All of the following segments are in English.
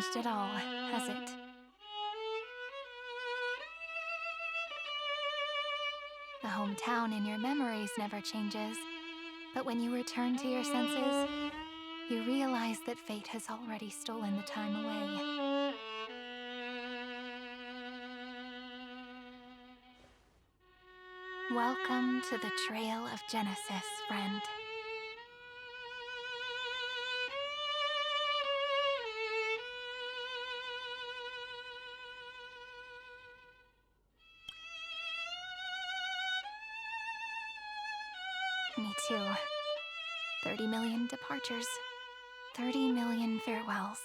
changed at all, has it? The hometown in your memories never changes, but when you return to your senses, you realize that fate has already stolen the time away. Welcome to the Trail of Genesis, friend. Me too. 30 million departures. 30 million farewells.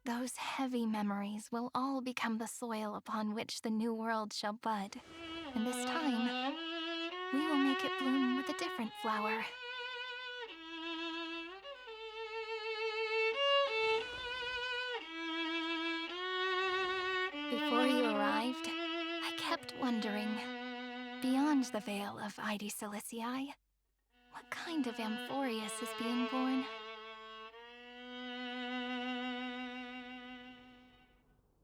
Those heavy memories will all become the soil upon which the new world shall bud. And this time, we will make it bloom with a different flower. Before you arrived, I kept wondering, beyond the veil of Ide Silicii, what kind of Amphorius is being born?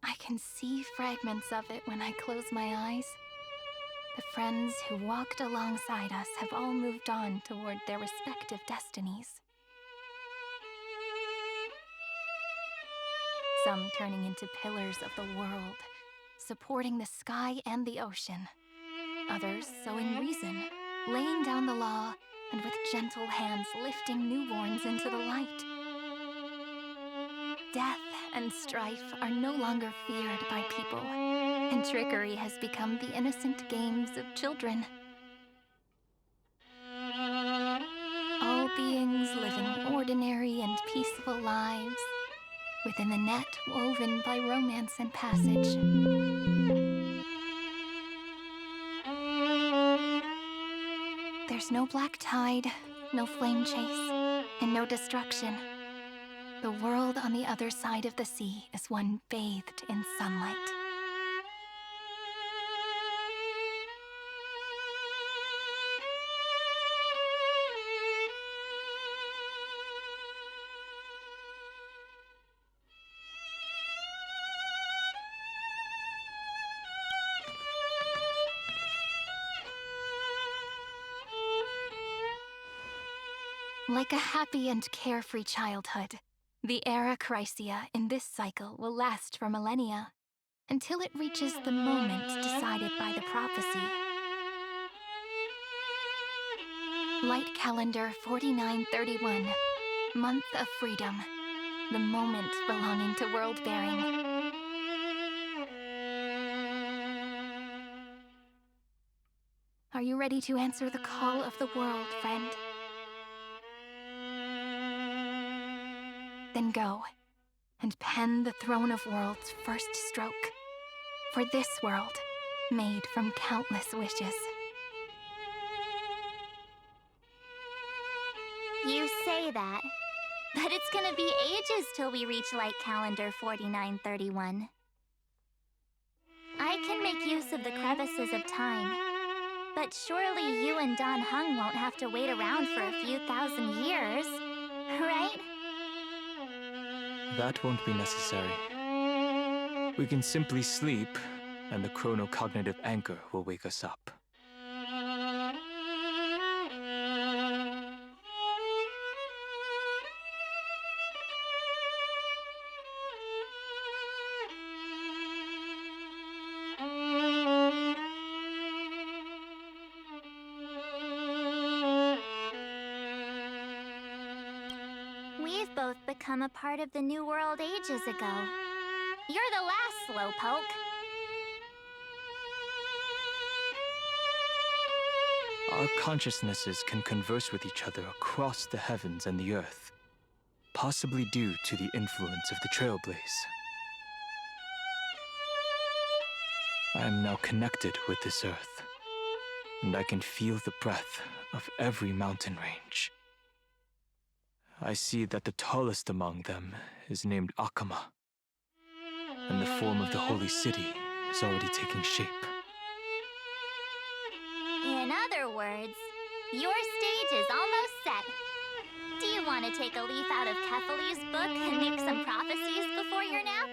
I can see fragments of it when I close my eyes. The friends who walked alongside us have all moved on toward their respective destinies. Some turning into pillars of the world, supporting the sky and the ocean. Others sowing reason, laying down the law, and with gentle hands lifting newborns into the light. Death and strife are no longer feared by people, and trickery has become the innocent games of children. All beings living ordinary and peaceful lives, within the net woven by romance and passage. There's no black tide, no flame chase, and no destruction. The world on the other side of the sea is one bathed in sunlight. Like a happy and carefree childhood, the era Chrysia in this cycle will last for millennia, until it reaches the moment decided by the prophecy. Light calendar 4931, month of freedom, the moment belonging to world-bearing. Are you ready to answer the call of the world, friend? Then go, and pen the Throne of Worlds' first stroke, for this world, made from countless wishes. You say that, but it's gonna be ages till we reach light calendar 4931. I can make use of the crevices of time, but surely you and Dan Heng won't have to wait around for a few thousand years, right? That won't be necessary. We can simply sleep, and the chronocognitive anchor will wake us up. We've both become a part of the New World ages ago. You're the last slowpoke. Our consciousnesses can converse with each other across the heavens and the earth, possibly due to the influence of the Trailblaze. I am now connected with this earth, and I can feel the breath of every mountain range. I see that the tallest among them is named Akama, and the form of the holy city is already taking shape. In other words, your stage is almost set. Do you want want to take a leaf out of Kefali's book and make some prophecies before your nap?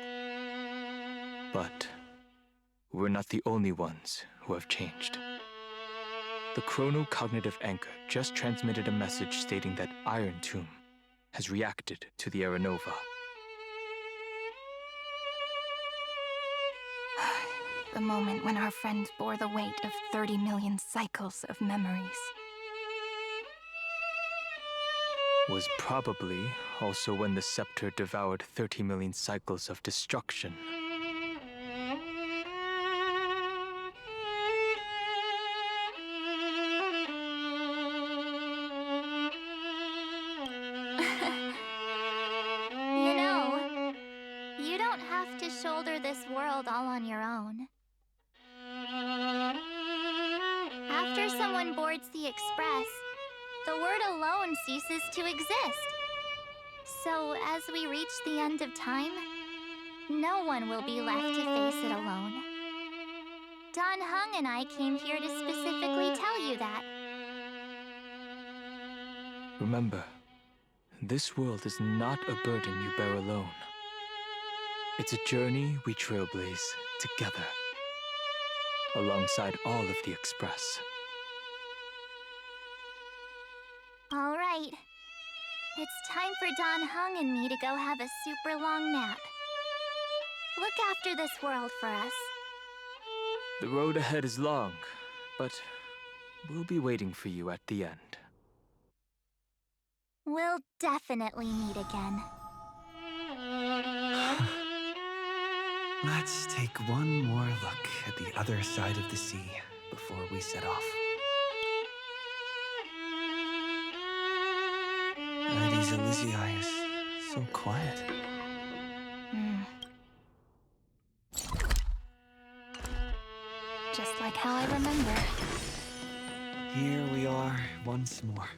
But we're not the only ones who have changed. The chronocognitive anchor just transmitted a message stating that Iron Tomb has reacted to the Aranova. The moment when our friend bore the weight of 30 million cycles of memories. Was probably also when the scepter devoured 30 million cycles of destruction. You know, you don't have to shoulder this world all on your own. After someone boards the Express, the word alone ceases to exist. So as we reach the end of time, no one will be left to face it alone. Don Hung and I came here to specifically tell you that. Remember, this world is not a burden you bear alone. It's a journey we trailblaze together, alongside all of the Express. All right. It's time for Don Hung and me to go have a super long nap. Look after this world for us. The road ahead is long, but we'll be waiting for you at the end. We'll definitely meet again. Let's take one more look at the other side of the sea before we set off. These Elysiae is so quiet. Just like how I remember. Here we are once more.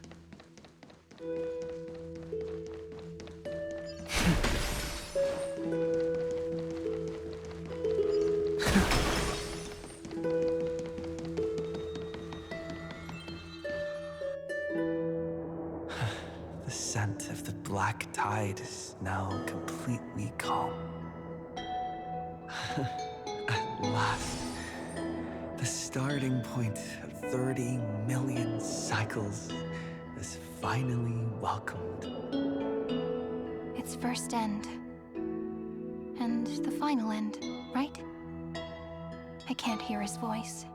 The scent of the black tide is now completely calm. At last, the starting point of 30 million cycles is finally welcomed. Its first end. And the final end, right? I can't hear his voice.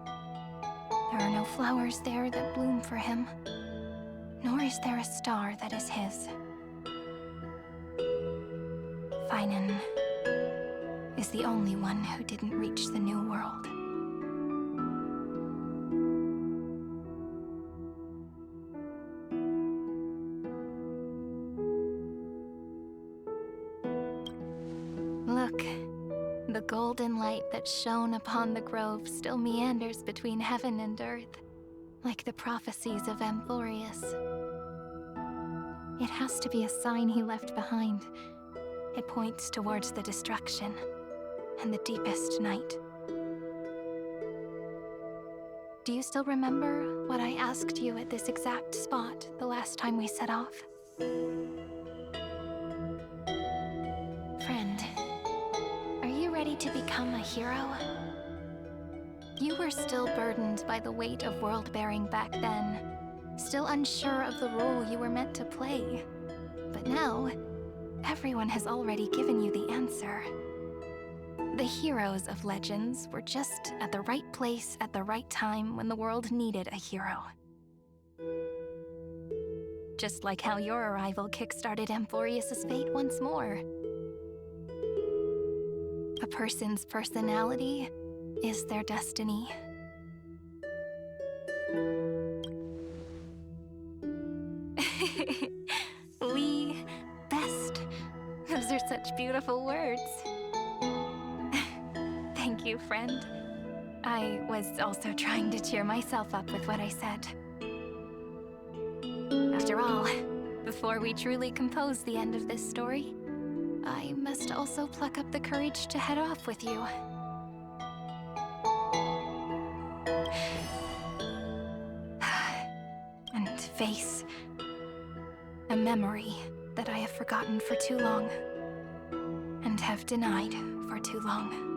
There are no flowers there that bloom for him. Nor is there a star that is his. Feinen is the only one who didn't reach the new world. Look, the golden light that shone upon the grove still meanders between heaven and earth, like the prophecies of Amphorius. It has to be a sign he left behind. It points towards the destruction and the deepest night. Do you still remember what I asked you at this exact spot the last time we set off? Friend, are you ready to become a hero? You were still burdened by the weight of world-bearing back then, still unsure of the role you were meant to play. But now, everyone has already given you the answer. The heroes of legends were just at the right place at the right time when the world needed a hero. Just like how your arrival kickstarted Amphorius' fate once more. A person's personality is their destiny. We best. Those are such beautiful words. Thank you, friend. I was also trying to cheer myself up with what I said. After all, before we truly compose the end of this story, I must also pluck up the courage to head off with you. And face a memory memory that I have forgotten for too long, and have denied for too long.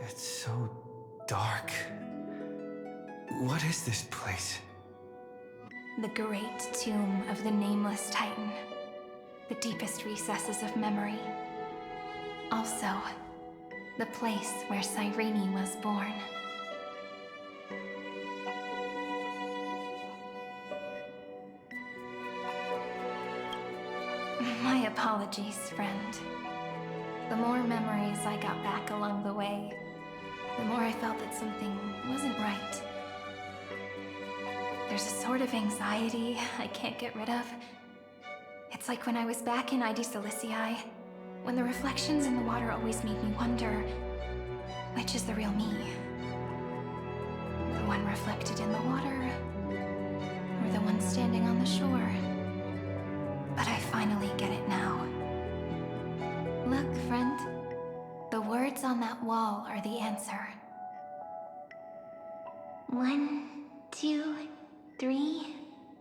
It's so dark. What is this place? The great tomb of the nameless Titan. The deepest recesses of memory. Also, the place where Cyrene was born. My apologies, friend. The more memories I got back along the way, the more I felt that something wasn't right. There's a sort of anxiety I can't get rid of. It's like when I was back in ID Silicii, when the reflections in the water always made me wonder, which is the real me? The one reflected in the water, or the one standing on the shore? But I finally get it now. Look, friend. The words on that wall are the answer. 1, 2, 3,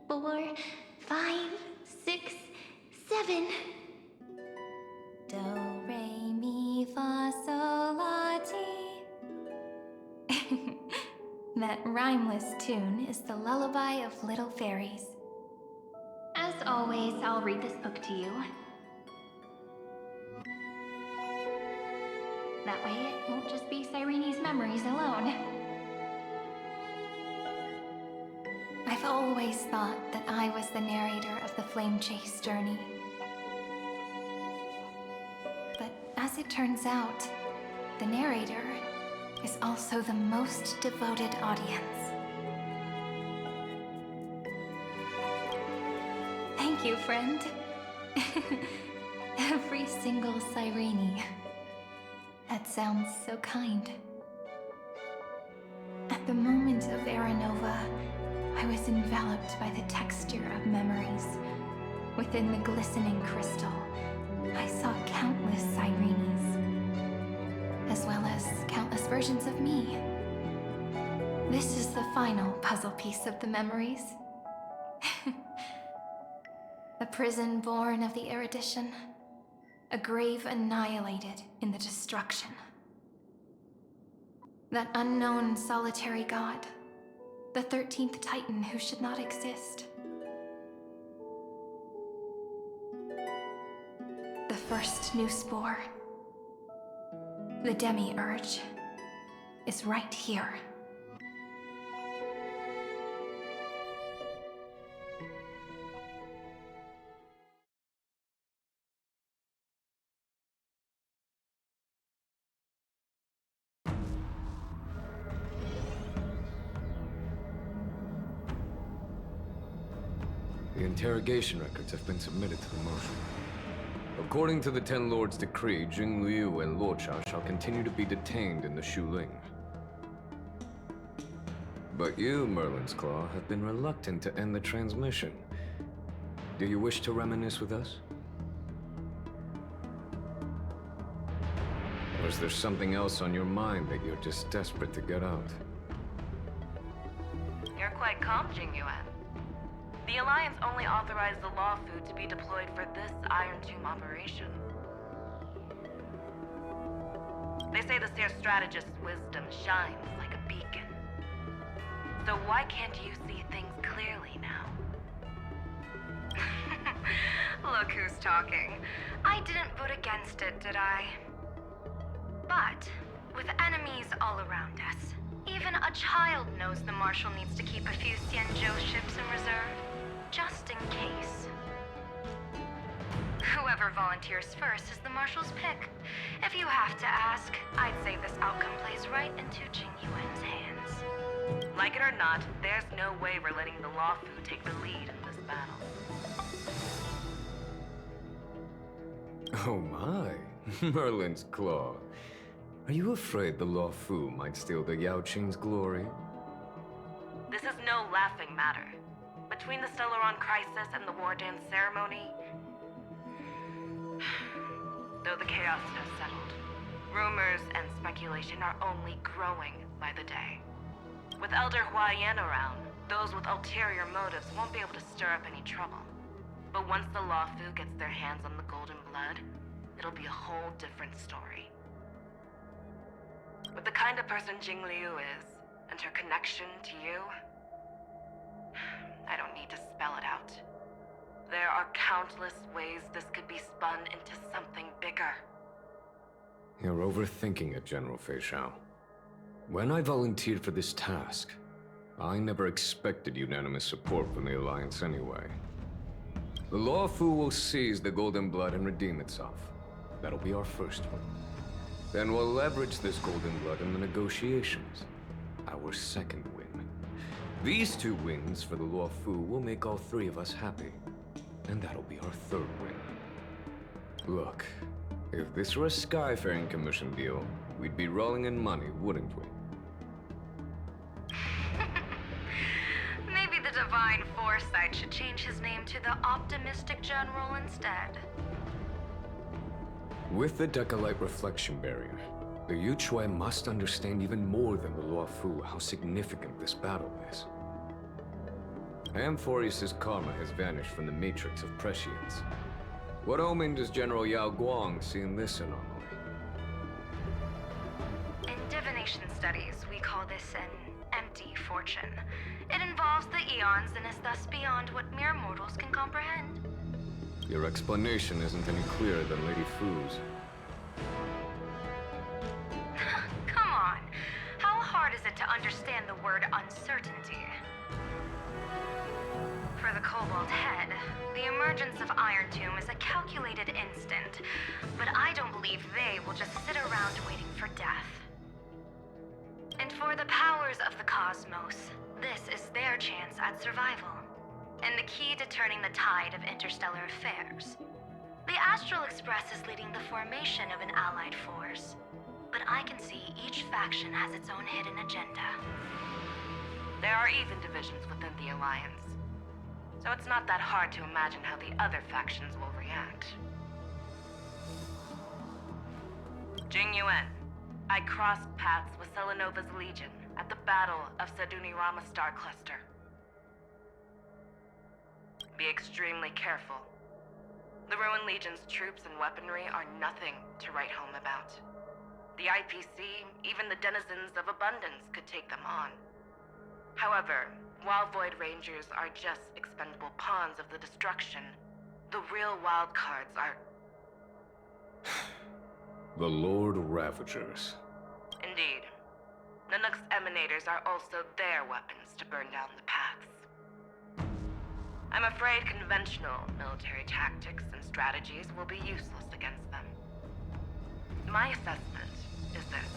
4, 5, 6, 7. Do, re, mi, fa, sol, la, ti. That rhymeless tune is the lullaby of little fairies. As always, I'll read this book to you. That way it won't just be Cyrene's memories alone. I've always thought that I was the narrator of the Flame Chase journey. But as it turns out, the narrator is also the most devoted audience. Thank you, friend. Every single Cyrene. That sounds so kind. At the moment of Aranova, I was enveloped by the texture of memories. Within the glistening crystal, I saw countless Cyrenes, as well as countless versions of me. This is the final puzzle piece of the memories. A prison born of the erudition. A grave annihilated in the destruction. That unknown solitary god. The 13th Titan who should not exist. The first new spore. The demiurge is right here. The interrogation records have been submitted to the Marshal. According to the Ten Lords' decree, Jing Liu and Luocha shall continue to be detained in the Shuling. But you, Merlin's Claw, have been reluctant to end the transmission. Do you wish to reminisce with us? Or is there something else on your mind that you're just desperate to get out? You're quite calm, Jing Yuan. The Alliance only authorized the law food to be deployed for this Iron Tomb operation. They say the Seer Strategist's wisdom shines like a beacon. So why can't you see things clearly now? Look who's talking. I didn't vote against it, did I? But, with enemies all around us, even a child knows the Marshal needs to keep a few Xianzhou ships in reserve. Just in case. Whoever volunteers first is the Marshal's pick. If you have to ask, I'd say this outcome plays right into Jing Yuan's hands. Like it or not, there's no way we're letting the law food take the lead in this battle. Oh my, Merlin's Claw. Are you afraid the Law Fu might steal the Yao Qing's glory? This is no laughing matter. But between the Stellaron crisis and the War Dance ceremony, though the chaos has settled, rumors and speculation are only growing by the day. With Elder Huayan around, those with ulterior motives won't be able to stir up any trouble. But once the Luofu gets their hands on the golden blood, it'll be a whole different story. With the kind of person Jing Liu is, and her connection to you, I don't need to spell it out. There are countless ways this could be spun into something bigger. You're overthinking it, General Fei Shao. When I volunteered for this task, I never expected unanimous support from the Alliance anyway. The Luofu will seize the Golden Blood and redeem itself. That'll be our first one. Then we'll leverage this Golden Blood in the negotiations. Our second win. These 2 wins for the Luofu will make all 3 of us happy. And that'll be our third win. Look, if this were a Skyfaring Commission deal, we'd be rolling in money, wouldn't we? Maybe the Divine Foresight should change his name to the Optimistic General instead. With the Decalite Reflection Barrier, the Yuchue must understand even more than the Luofu how significant this battle is. Amphorius' karma has vanished from the matrix of prescience. What omen does General Yao Guang see in this anomaly? In divination studies, we call this an empty fortune. It involves the eons and is thus beyond what mere mortals can comprehend. Your explanation isn't any clearer than Lady Fu's. Come on. How hard is it to understand the word uncertainty? For the Cobalt Head, the emergence of Iron Tomb is a calculated instant, but I don't believe they will just sit around waiting for death. And for the powers of the cosmos, this is their chance at survival, and the key to turning the tide of interstellar affairs. The Astral Express is leading the formation of an allied force, but I can see each faction has its own hidden agenda. There are even divisions within the Alliance, so it's not that hard to imagine how the other factions will react. Jing Yuan, I crossed paths with Selenova's Legion at the Battle of Sadunirama Star Cluster. Be extremely careful. The Ruined Legion's troops and weaponry are nothing to write home about. The IPC, even the denizens of Abundance, could take them on. However, while Void Rangers are just expendable pawns of the destruction, the real wild cards are... The Lord Ravagers. Indeed. Nanook's emanators are also their weapons to burn down the paths. I'm afraid conventional military tactics and strategies will be useless against them. My assessment is this.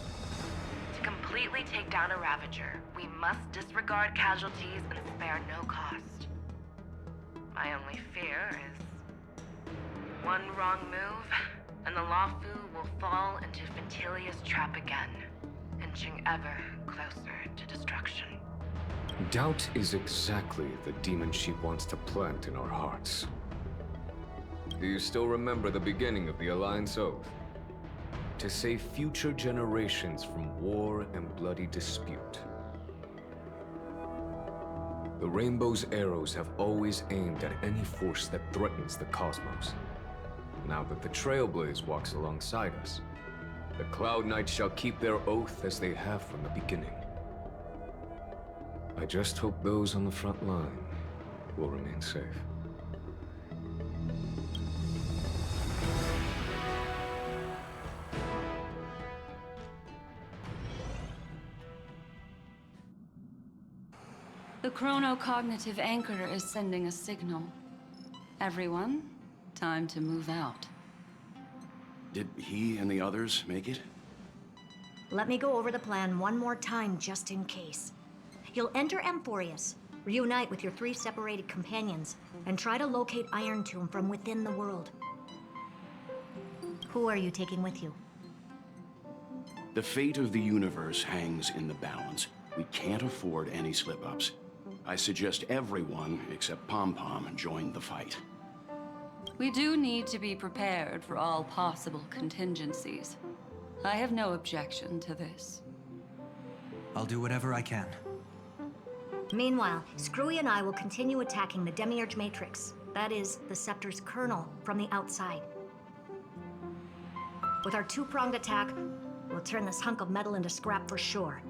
To completely take down a Ravager, we must disregard casualties and spare no cost. My only fear is one wrong move, and the Luofu will fall into Ventilia's trap again, inching ever closer to destruction. Doubt is exactly the demon she wants to plant in our hearts. Do you still remember the beginning of the Alliance Oath? To save future generations from war and bloody dispute. The Rainbow's arrows have always aimed at any force that threatens the cosmos. Now that the Trailblaze walks alongside us, the Cloud Knights shall keep their oath as they have from the beginning. I just hope those on the front line will remain safe. The chronocognitive anchor is sending a signal. Everyone, time to move out. Did he and the others make it? Let me go over the plan one more time just in case. You'll enter Amphorius, reunite with your 3 separated companions, and try to locate Iron Tomb from within the world. Who are you taking with you? The fate of the universe hangs in the balance. We can't afford any slip-ups. I suggest everyone except Pom Pom join the fight. We do need to be prepared for all possible contingencies. I have no objection to this. I'll do whatever I can. Meanwhile, Screwy and I will continue attacking the Demiurge Matrix. That is, the Scepter's kernel from the outside. With our two-pronged attack, we'll turn this hunk of metal into scrap for sure.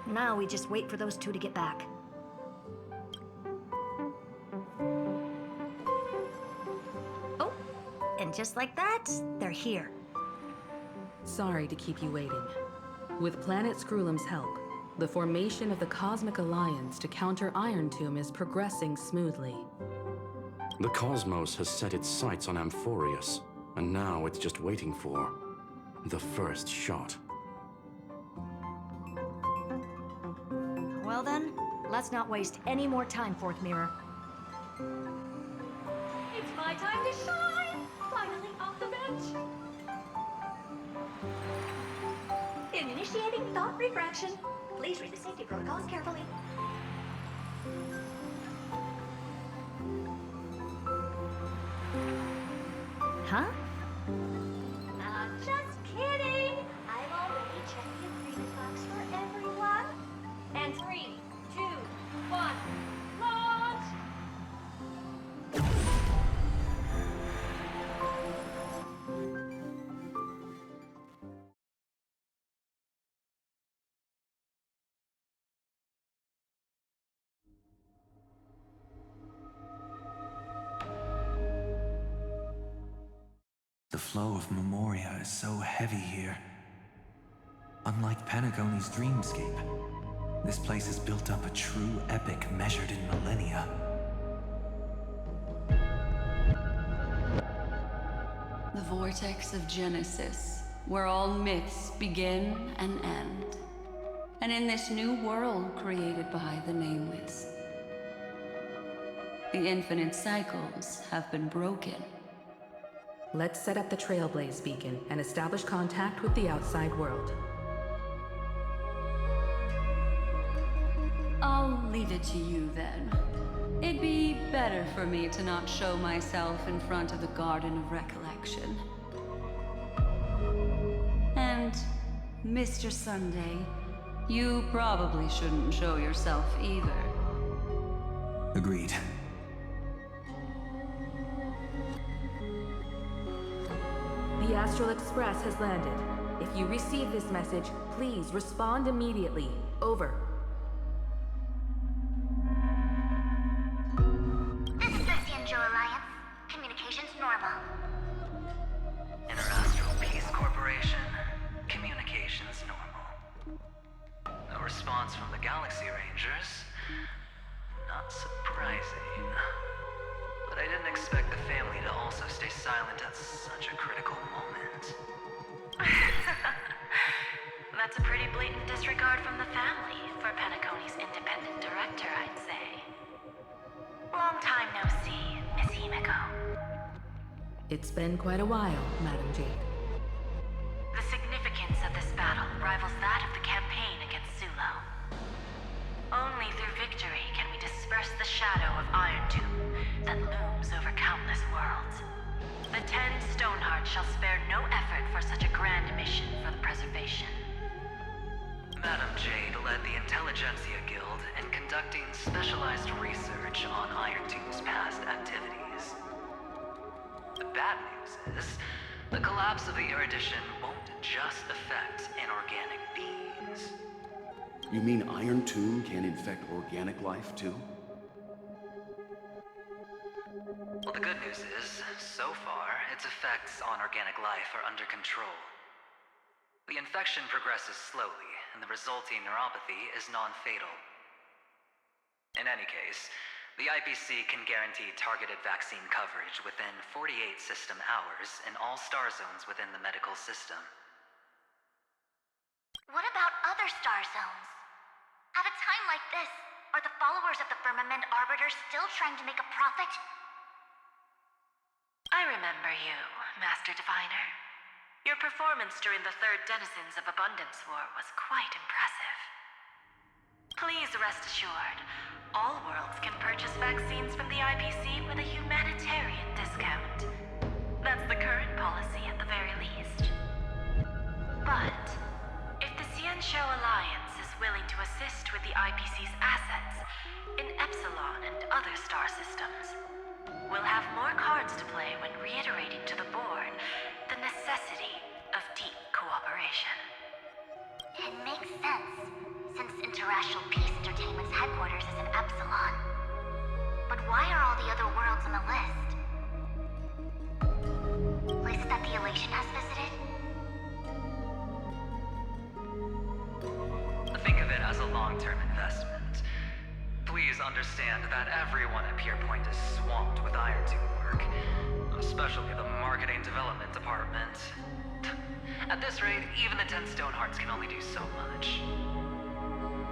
Now we just wait for those two to get back. Oh, and just like that, they're here. Sorry to keep you waiting. With Planet Screwlum's help, the formation of the Cosmic Alliance to counter Iron Tomb is progressing smoothly. The Cosmos has set its sights on Amphorius, and now it's just waiting for the first shot. Well then, let's not waste any more time, Fourth Mirror. It's my time to shine! Finally off the bench! Initiating thought refraction. Please read the safety protocols carefully. Huh? Just kidding! I've already checked the agreement box for everyone. And 3, 2, 1, launch! The flow of Memoria is so heavy here. Unlike Panagone's dreamscape, this place has built up a true epic measured in millennia. The vortex of Genesis, where all myths begin and end. And in this new world created by the Nameless, the infinite cycles have been broken. Let's set up the Trailblaze beacon and establish contact with the outside world. I'll leave it to you then. It'd be better for me to not show myself in front of the Garden of Recollection. And, Mr. Sunday, you probably shouldn't show yourself either. Agreed. The Astral Express has landed. If you receive this message, please respond immediately. Over. This is the Angel Alliance. Communications normal. Interastral Peace Corporation. Communications normal. No response from the Galaxy Rangers. Not surprising. But I didn't expect the family to also stay silent at such a critical moment. That's a pretty blatant disregard from the family for Panacone's independent director, I'd say. Long time no see, Miss Himiko. It's been quite a while, Madam Jade. The significance of this battle rivals that of the campaign against Sulo. Only through victory can we disperse the shadow of Iron Tomb that looms over countless worlds. The 10 Stonehearts shall spare no effort for such a grand mission for the preservation. Madam Jade led the Intelligentsia Guild in conducting specialized research on Iron Tomb's past activities. The bad news is, the collapse of the Erudition won't just affect inorganic beings. You mean Iron Tomb can infect organic life, too? Well, the good news is, so far, its effects on organic life are under control. The infection progresses slowly, and the resulting neuropathy is non-fatal. In any case, the IPC can guarantee targeted vaccine coverage within 48 system hours in all star zones within the medical system. What about other star zones? At a time like this, are the followers of the Firmament Arbiter still trying to make a profit? I remember you, Master Diviner. Your performance during the Third Denizens of Abundance War was quite impressive. Please rest assured, all worlds can purchase vaccines from the IPC with a humanitarian discount. That's the current policy at the very least. But if the Xianshou Alliance is willing to assist with the IPC's assets in Epsilon and other star systems, we'll have more cards to play when reiterating to the board the necessity of deep cooperation. It makes sense, since Interracial Peace Entertainment's headquarters is in Epsilon. But why are all the other worlds on the list? List that the Elation has visited? Think of it as a long-term investment. Please understand that everyone at Pierpoint is swamped with Iron Tube work, especially the marketing development department. At this rate, even the 10 Stonehearts can only do so much.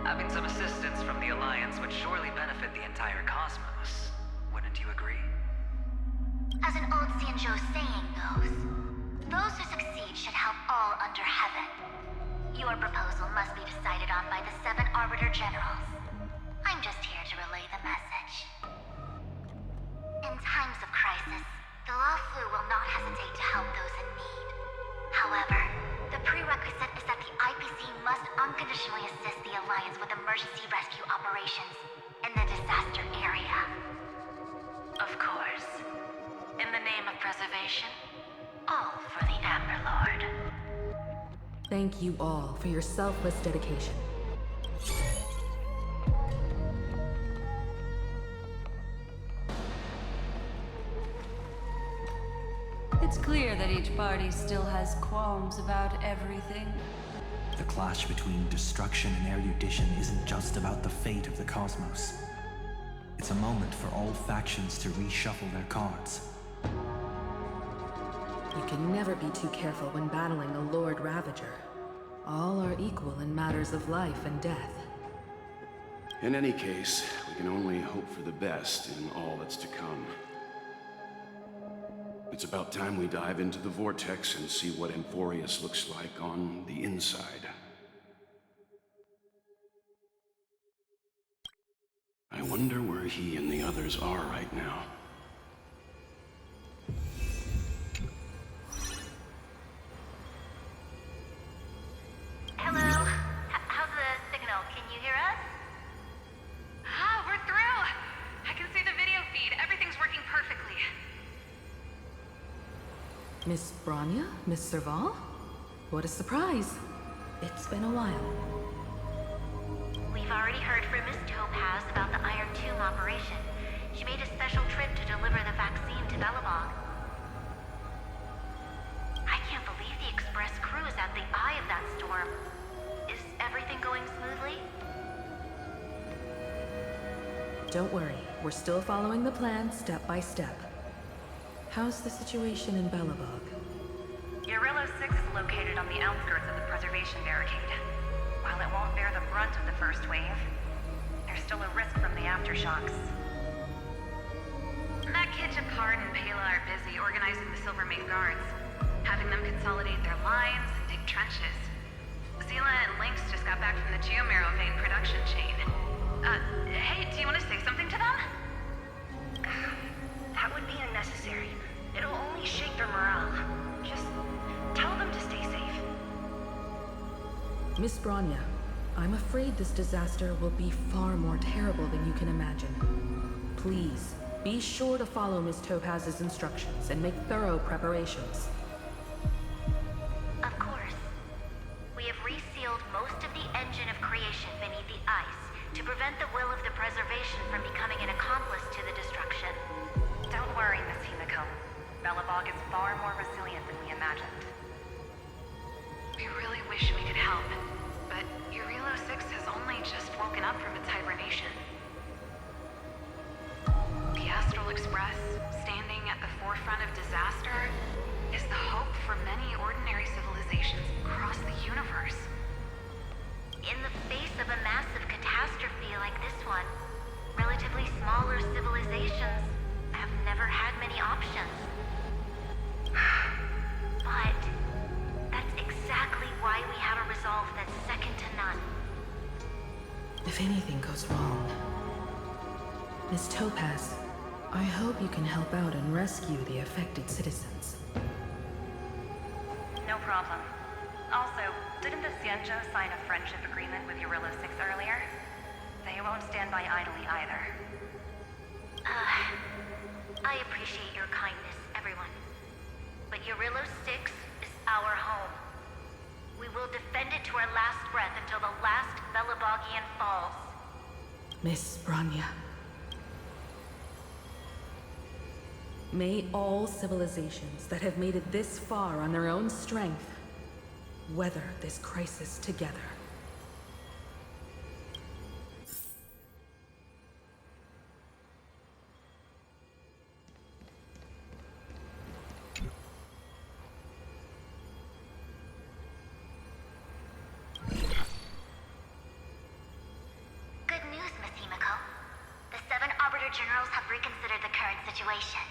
Having some assistance from the Alliance would surely benefit the entire cosmos. Wouldn't you agree? As an old Xianzhou saying goes, those who succeed should help all under heaven. Your proposal must be decided on by the 7 Arbiter Generals. I'm just here to relay the message. In times of crisis, the Luofu will not hesitate to help those in need. However, the prerequisite is that the IPC must unconditionally assist the Alliance with emergency rescue operations in the disaster area. Of course. In the name of preservation, all for the Amber Lord. Thank you all for your selfless dedication. It's clear that each party still has qualms about everything. The clash between destruction and erudition isn't just about the fate of the cosmos. It's a moment for all factions to reshuffle their cards. You can never be too careful when battling a Lord Ravager. All are equal in matters of life and death. In any case, we can only hope for the best in all that's to come. It's about time we dive into the vortex and see what Amphorius looks like on the inside. I wonder where he and the others are right now. Hello? How's the signal? Can you hear us? Ah, we're through! I can see the video feed. Everything's working perfectly. Miss Bronya? Miss Serval? What a surprise. It's been a while. We've already heard from Miss Topaz about the Iron Tomb operation. She made a special trip to deliver the vaccine to Belobog. I can't believe the Express crew is at the eye of that storm. Is everything going smoothly? Don't worry, we're still following the plan step by step. How's the situation in Belobog? Urillo 6 is located on the outskirts of the preservation barricade. While it won't bear the brunt of the first wave, there's still a risk from the aftershocks. That kid Jakard and Pela are busy organizing the Silvermane Guards, having them consolidate their lines and dig trenches. Zila and Lynx just got back from the Geomarrow vein production chain. Hey, do you want to say something to them? That would be unnecessary. It'll only shake their morale. Just tell them to stay safe. Miss Bronya, I'm afraid this disaster will be far more terrible than you can imagine. Please, be sure to follow Miss Topaz's instructions and make thorough preparations. Of course. We have resealed most of the engine of creation beneath the ice to prevent the will of the preservation from becoming an accomplice to the destruction. Don't worry, Miss Himiko. Belobog is far more resilient than we imagined. We really wish we could help, but Urillo 6 has only just woken up from its hibernation. The Astral Express, standing at the forefront of disaster, is the hope for many ordinary civilizations across the universe. In the face of a massive catastrophe like this one, relatively smaller civilizations have never had many options. if anything goes wrong. Miss Topaz, I hope you can help out and rescue the affected citizens. No problem. Also, didn't the Xianzhou sign a friendship agreement with Eurilo 6 earlier? They won't stand by idly either. I appreciate your kindness, everyone. But Eurilo 6 is our home. We will defend it to our last breath until the last Belabogian falls. Miss Branya. May all civilizations that have made it this far on their own strength weather this crisis together. Good news, Miss Himiko. The 7 Arbiter Generals have reconsidered the current situation,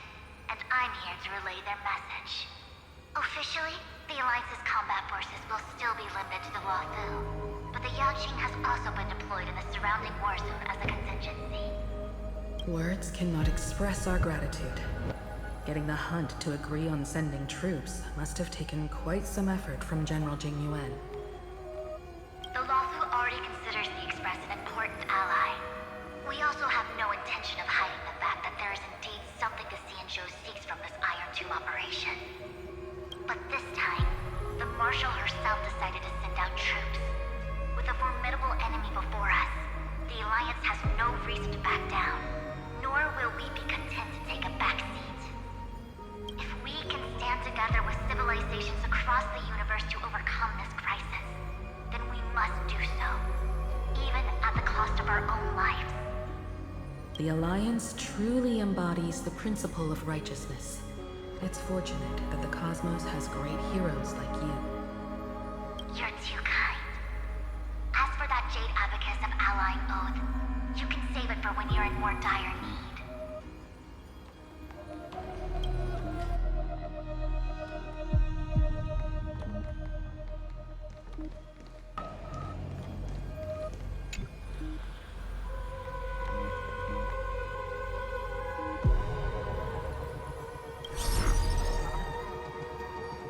and I'm here to relay their message. Officially, the Alliance's combat forces will still be limited to the Luofu, but the Yaoqing has also been deployed in the surrounding war zone as a contingency. Words cannot express our gratitude. Getting the Hunt to agree on sending troops must have taken quite some effort from General Jing Yuan. The Luofu already considers the Express an important ally. We also have no intention of hiding the fact that there is indeed something the Xianzhou seeks from this Iron Tomb operation. But this time, the Marshal herself decided to send out troops. With a formidable enemy before us, the Alliance has no reason to back down, nor will we be content to take a back seat. If we can stand together with civilizations across the universe to overcome this crisis, then we must do so, even at the cost of our own lives. The Alliance truly embodies the principle of righteousness. It's fortunate that the cosmos has great heroes like you. You're too kind. As for that Jade Abacus of Allying Oath, you can save it for when you're in more dire need.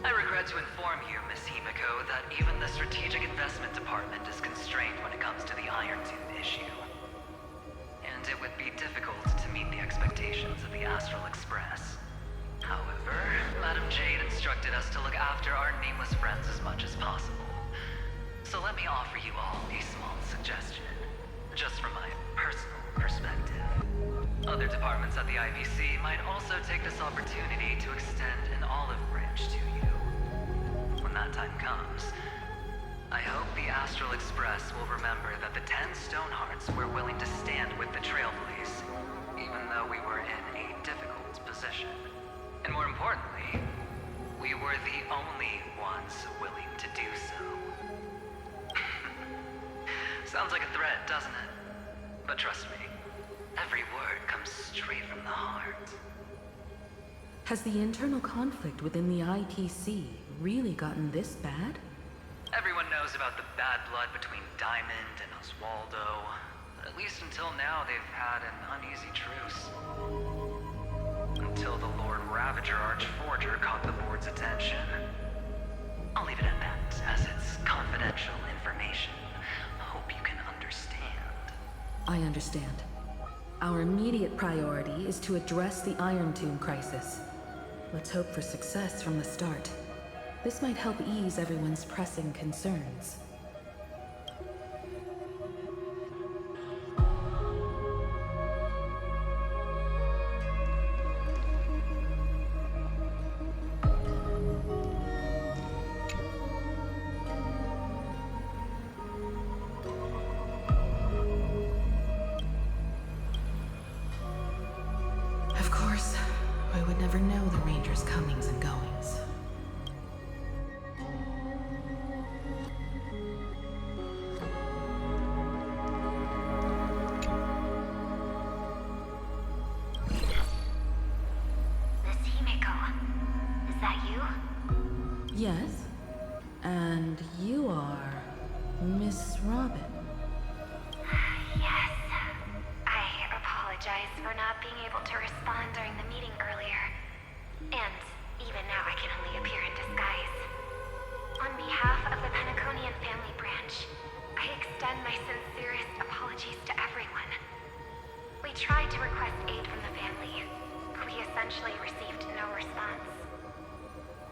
I regret to inform you, Miss Himiko, that even the Strategic Investment Department is constrained when it comes to the Iron Tomb issue. And it would be difficult to meet the expectations of the Astral Express. However, Madam Jade instructed us to look after our nameless friends as much as possible. So let me offer you all a small suggestion, just from my personal perspective. Other departments at the IBC might also take this opportunity to extend an olive branch to you. When that time comes, I hope the Astral Express will remember that the 10 Stonehearts were willing to stand with the Trailblaze, even though we were in a difficult position. And more importantly, we were the only ones willing to do so. Sounds like a threat, doesn't it? But trust me, every word comes straight from the heart. Has the internal conflict within the IPC really gotten this bad? Everyone knows about the bad blood between Diamond and Oswaldo. At least until now, they've had an uneasy truce. Until the Lord Ravager Archforger caught the board's attention. I'll leave it at that, as it's confidential information. Hope you can understand. I understand. Our immediate priority is to address the Iron Tomb crisis. Let's hope for success from the start. This might help ease everyone's pressing concerns. Of course, I would never know the Ranger's comings and goings. Miss Himiko, is that you? Yes? And you are Miss Robin. Yes. I apologize for not being able to respond during the meeting earlier. And even now I can only appear in disguise. On behalf of the Penaconian family branch, I extend my sincerest apologies to everyone. We tried to request aid from the family. We essentially received no response.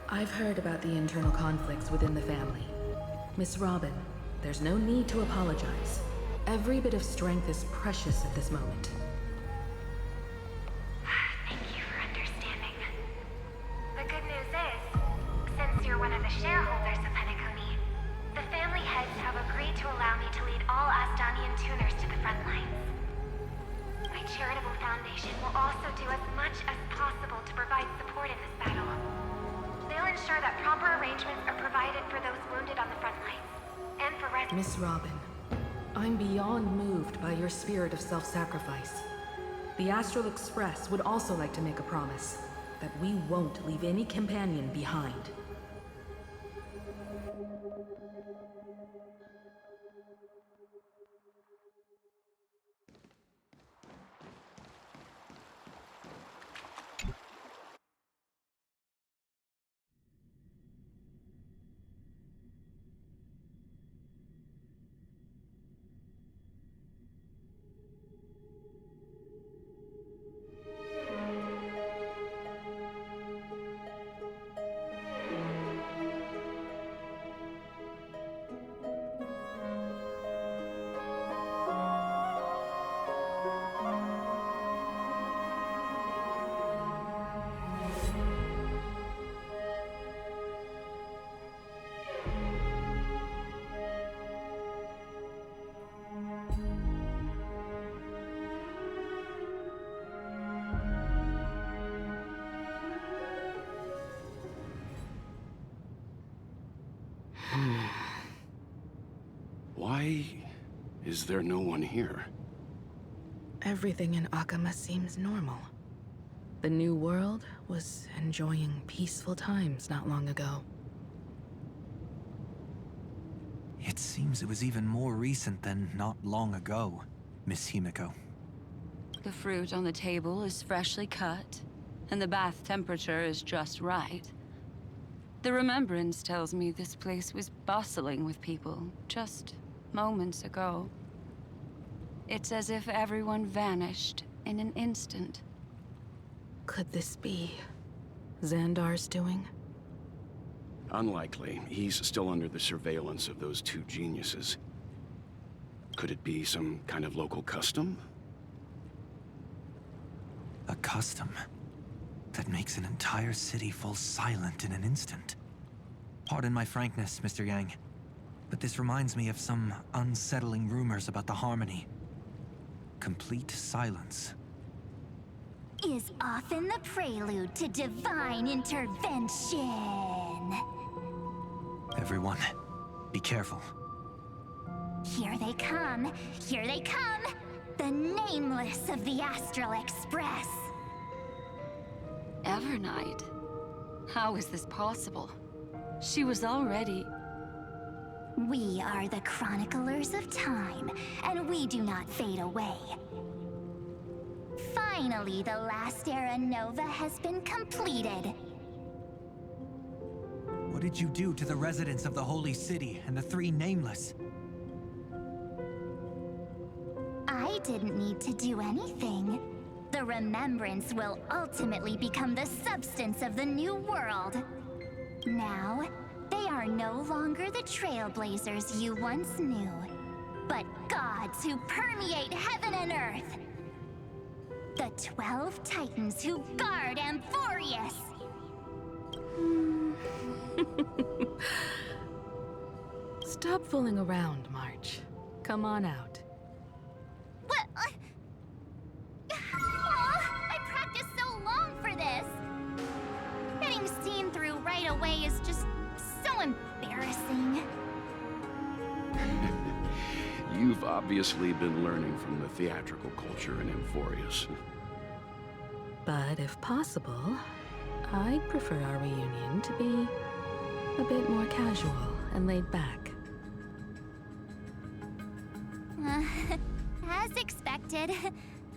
I've heard about the internal conflicts within the family. Miss Robin, there's no need to apologize. Every bit of strength is precious at this moment. Thank you for understanding. The good news is, since you're one of the shareholders of Penacony, the family heads have agreed to allow me to lead all Asdanian tuners to the front lines. My charitable foundation will also do as much as possible to provide support in this battle. They'll ensure that proper arrangements are provided for those wounded on the front lines, and for residents. Miss Robin, I'm beyond moved by your spirit of self-sacrifice. The Astral Express would also like to make a promise that we won't leave any companion behind. Why is there no one here? Everything in Akama seems normal. The new world was enjoying peaceful times not long ago. It seems it was even more recent than not long ago, Miss Himiko. The fruit on the table is freshly cut, and the bath temperature is just right. The remembrance tells me this place was bustling with people just moments ago. It's as if everyone vanished in an instant. Could this be Xandar's doing? Unlikely. He's still under the surveillance of those two geniuses. Could it be some kind of local custom? A custom that makes an entire city fall silent in an instant. Pardon my frankness, Mr. Yang, but this reminds me of some unsettling rumors about the Harmony. Complete silence. Is often the prelude to divine intervention. Everyone, be careful. Here they come! Here they come! The Nameless of the Astral Express! Evernight? How is this possible? She was already... We are the Chroniclers of Time, and we do not fade away. Finally, the last Era Nova has been completed. What did you do to the residents of the Holy City and the three Nameless? I didn't need to do anything. The remembrance will ultimately become the substance of the new world. Now, they are no longer the trailblazers you once knew, but gods who permeate heaven and earth. The 12 Titans who guard Amphorius. Stop fooling around, March. Come on out. What? I practiced so long for this. Getting seen through right away is just so embarrassing. You've obviously been learning from the theatrical culture in Amphorius. But if possible, I'd prefer our reunion to be a bit more casual and laid back. expected.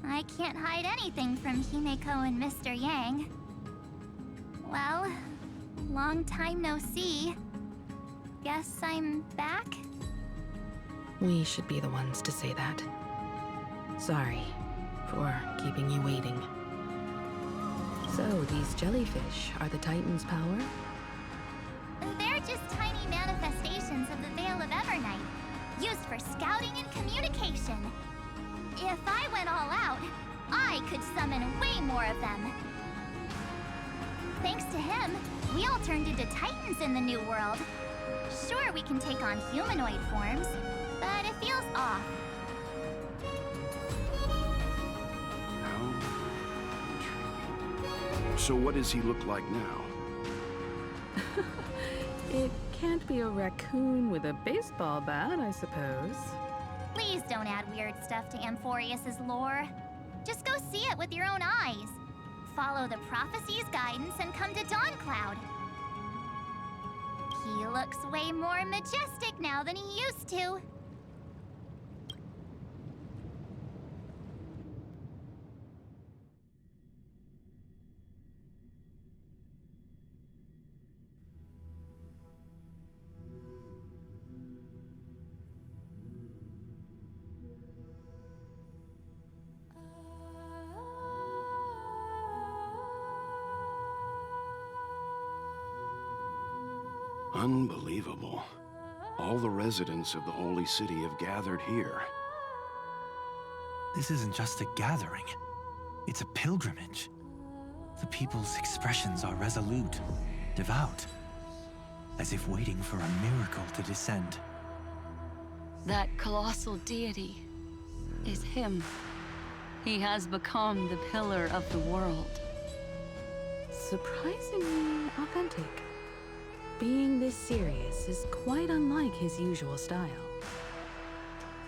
I can't hide anything from Himeko and Mr. Yang. Well, long time no see. Guess I'm back? We should be the ones to say that. Sorry for keeping you waiting. So, these jellyfish are the Titan's power? They're just tiny manifestations of the Veil of Evernight, used for scouting and communication. If I went all out, I could summon way more of them. Thanks to him, we all turned into Titans in the new world. Sure, we can take on humanoid forms, but it feels off. How intriguing. So what does he look like now? It can't be a raccoon with a baseball bat, I suppose. Please don't add weird stuff to Amphorius's lore. Just go see it with your own eyes. Follow the prophecy's guidance and come to Dawncloud. He looks way more majestic now than he used to. Unbelievable. All the residents of the Holy City have gathered here. This isn't just a gathering. It's a pilgrimage. The people's expressions are resolute, devout, as if waiting for a miracle to descend. That colossal deity is him. He has become the pillar of the world. Surprisingly authentic. Being this serious is quite unlike his usual style.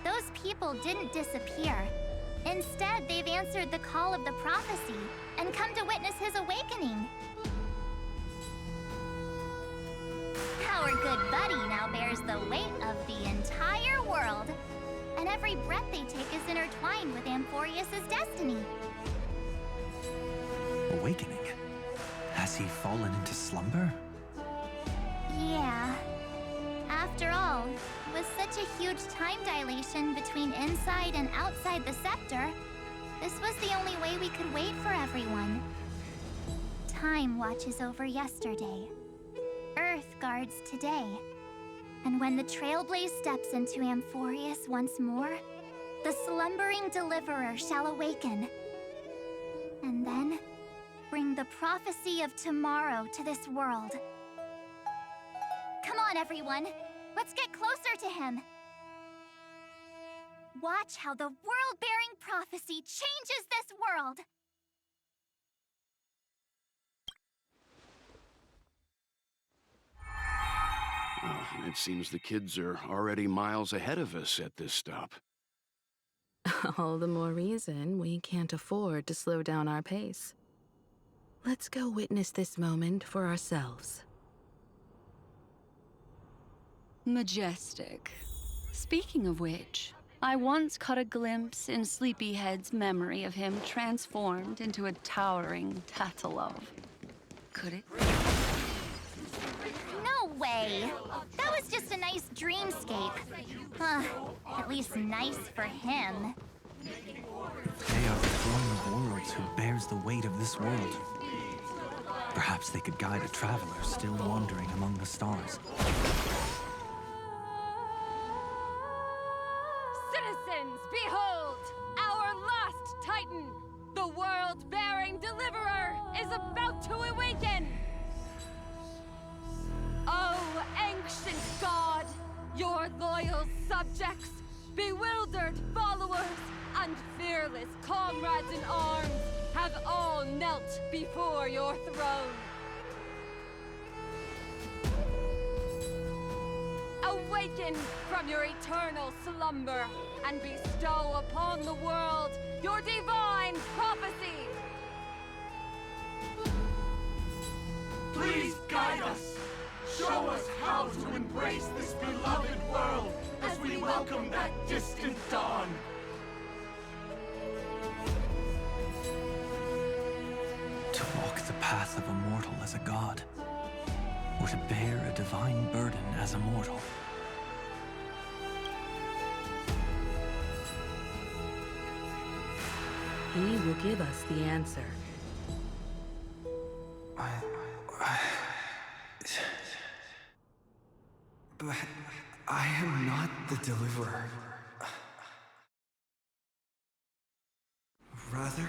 Those people didn't disappear. Instead, they've answered the call of the prophecy and come to witness his awakening. Our good buddy now bears the weight of the entire world, and every breath they take is intertwined with Amphorius's destiny. Awakening? Has he fallen into slumber? Yeah. After all, with such a huge time dilation between inside and outside the scepter, this was the only way we could wait for everyone. Time watches over yesterday. Earth guards today. And when the Trailblaze steps into Amphorius once more, the slumbering deliverer shall awaken. And then, bring the prophecy of tomorrow to this world. Come on, everyone. Let's get closer to him. Watch how the world-bearing prophecy changes this world. It seems the kids are already miles ahead of us at this stop. All the more reason we can't afford to slow down our pace. Let's go witness this moment for ourselves. Majestic. Speaking of which, I once caught a glimpse in Sleepyhead's memory of him transformed into a towering Tatalov. Could it? No way! That was just a nice dreamscape. At least nice for him. They are the throne of worlds who bears the weight of this world. Perhaps they could guide a traveler still wandering among the stars. Citizens, behold! Our last Titan, the world-bearing deliverer, is about to awaken! Oh, ancient god! Your loyal subjects, bewildered followers, and fearless comrades in arms have all knelt before your throne. Awaken from your eternal slumber and bestow upon the world your divine prophecy. Please guide us. Show us how to embrace this beloved world as we welcome that distant dawn. path of a mortal as a god, or to bear a divine burden as a mortal. He will give us the answer. But I am not the deliverer. Rather,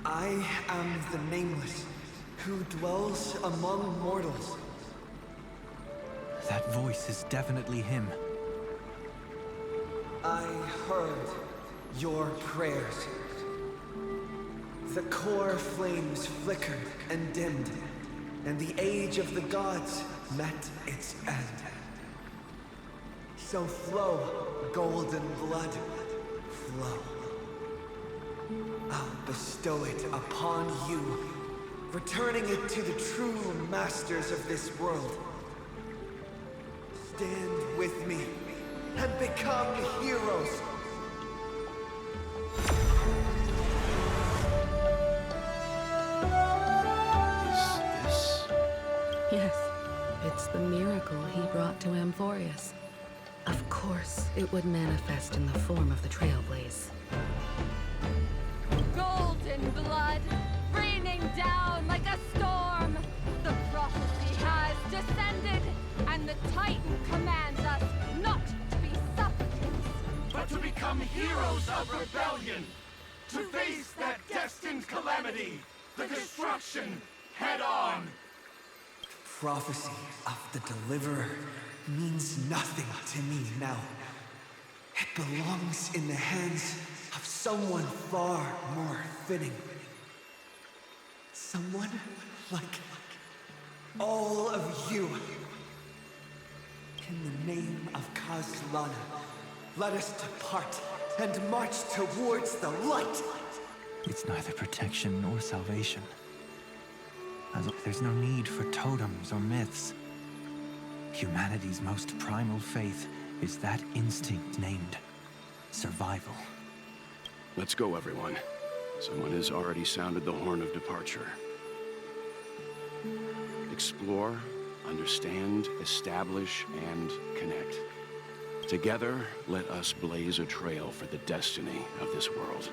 I am the Nameless, who dwells among mortals. That voice is definitely him. I heard your prayers. The core flames flickered and dimmed, and the age of the gods met its end. So flow, golden blood, flow. I'll bestow it upon you, returning it to the true masters of this world. Stand with me and become heroes. Yes, it's the miracle he brought to Amphorius. Of course, it would manifest in the form of the Trailblaze. Golden blood, raining down like a storm. The prophecy has descended, and the Titan commands us not to be supplicants, but to become heroes of rebellion, to face that destined calamity, the destruction, head on. The prophecy of the Deliverer means nothing to me now. It belongs in the hands of someone far more fitting. Someone like all of you. In the name of Kazlana, let us depart and march towards the light. It's neither protection nor salvation. As there's no need for totems or myths. Humanity's most primal faith is that instinct named survival. Let's go, everyone. Someone has already sounded the horn of departure. Explore, understand, establish, and connect. Together, let us blaze a trail for the destiny of this world.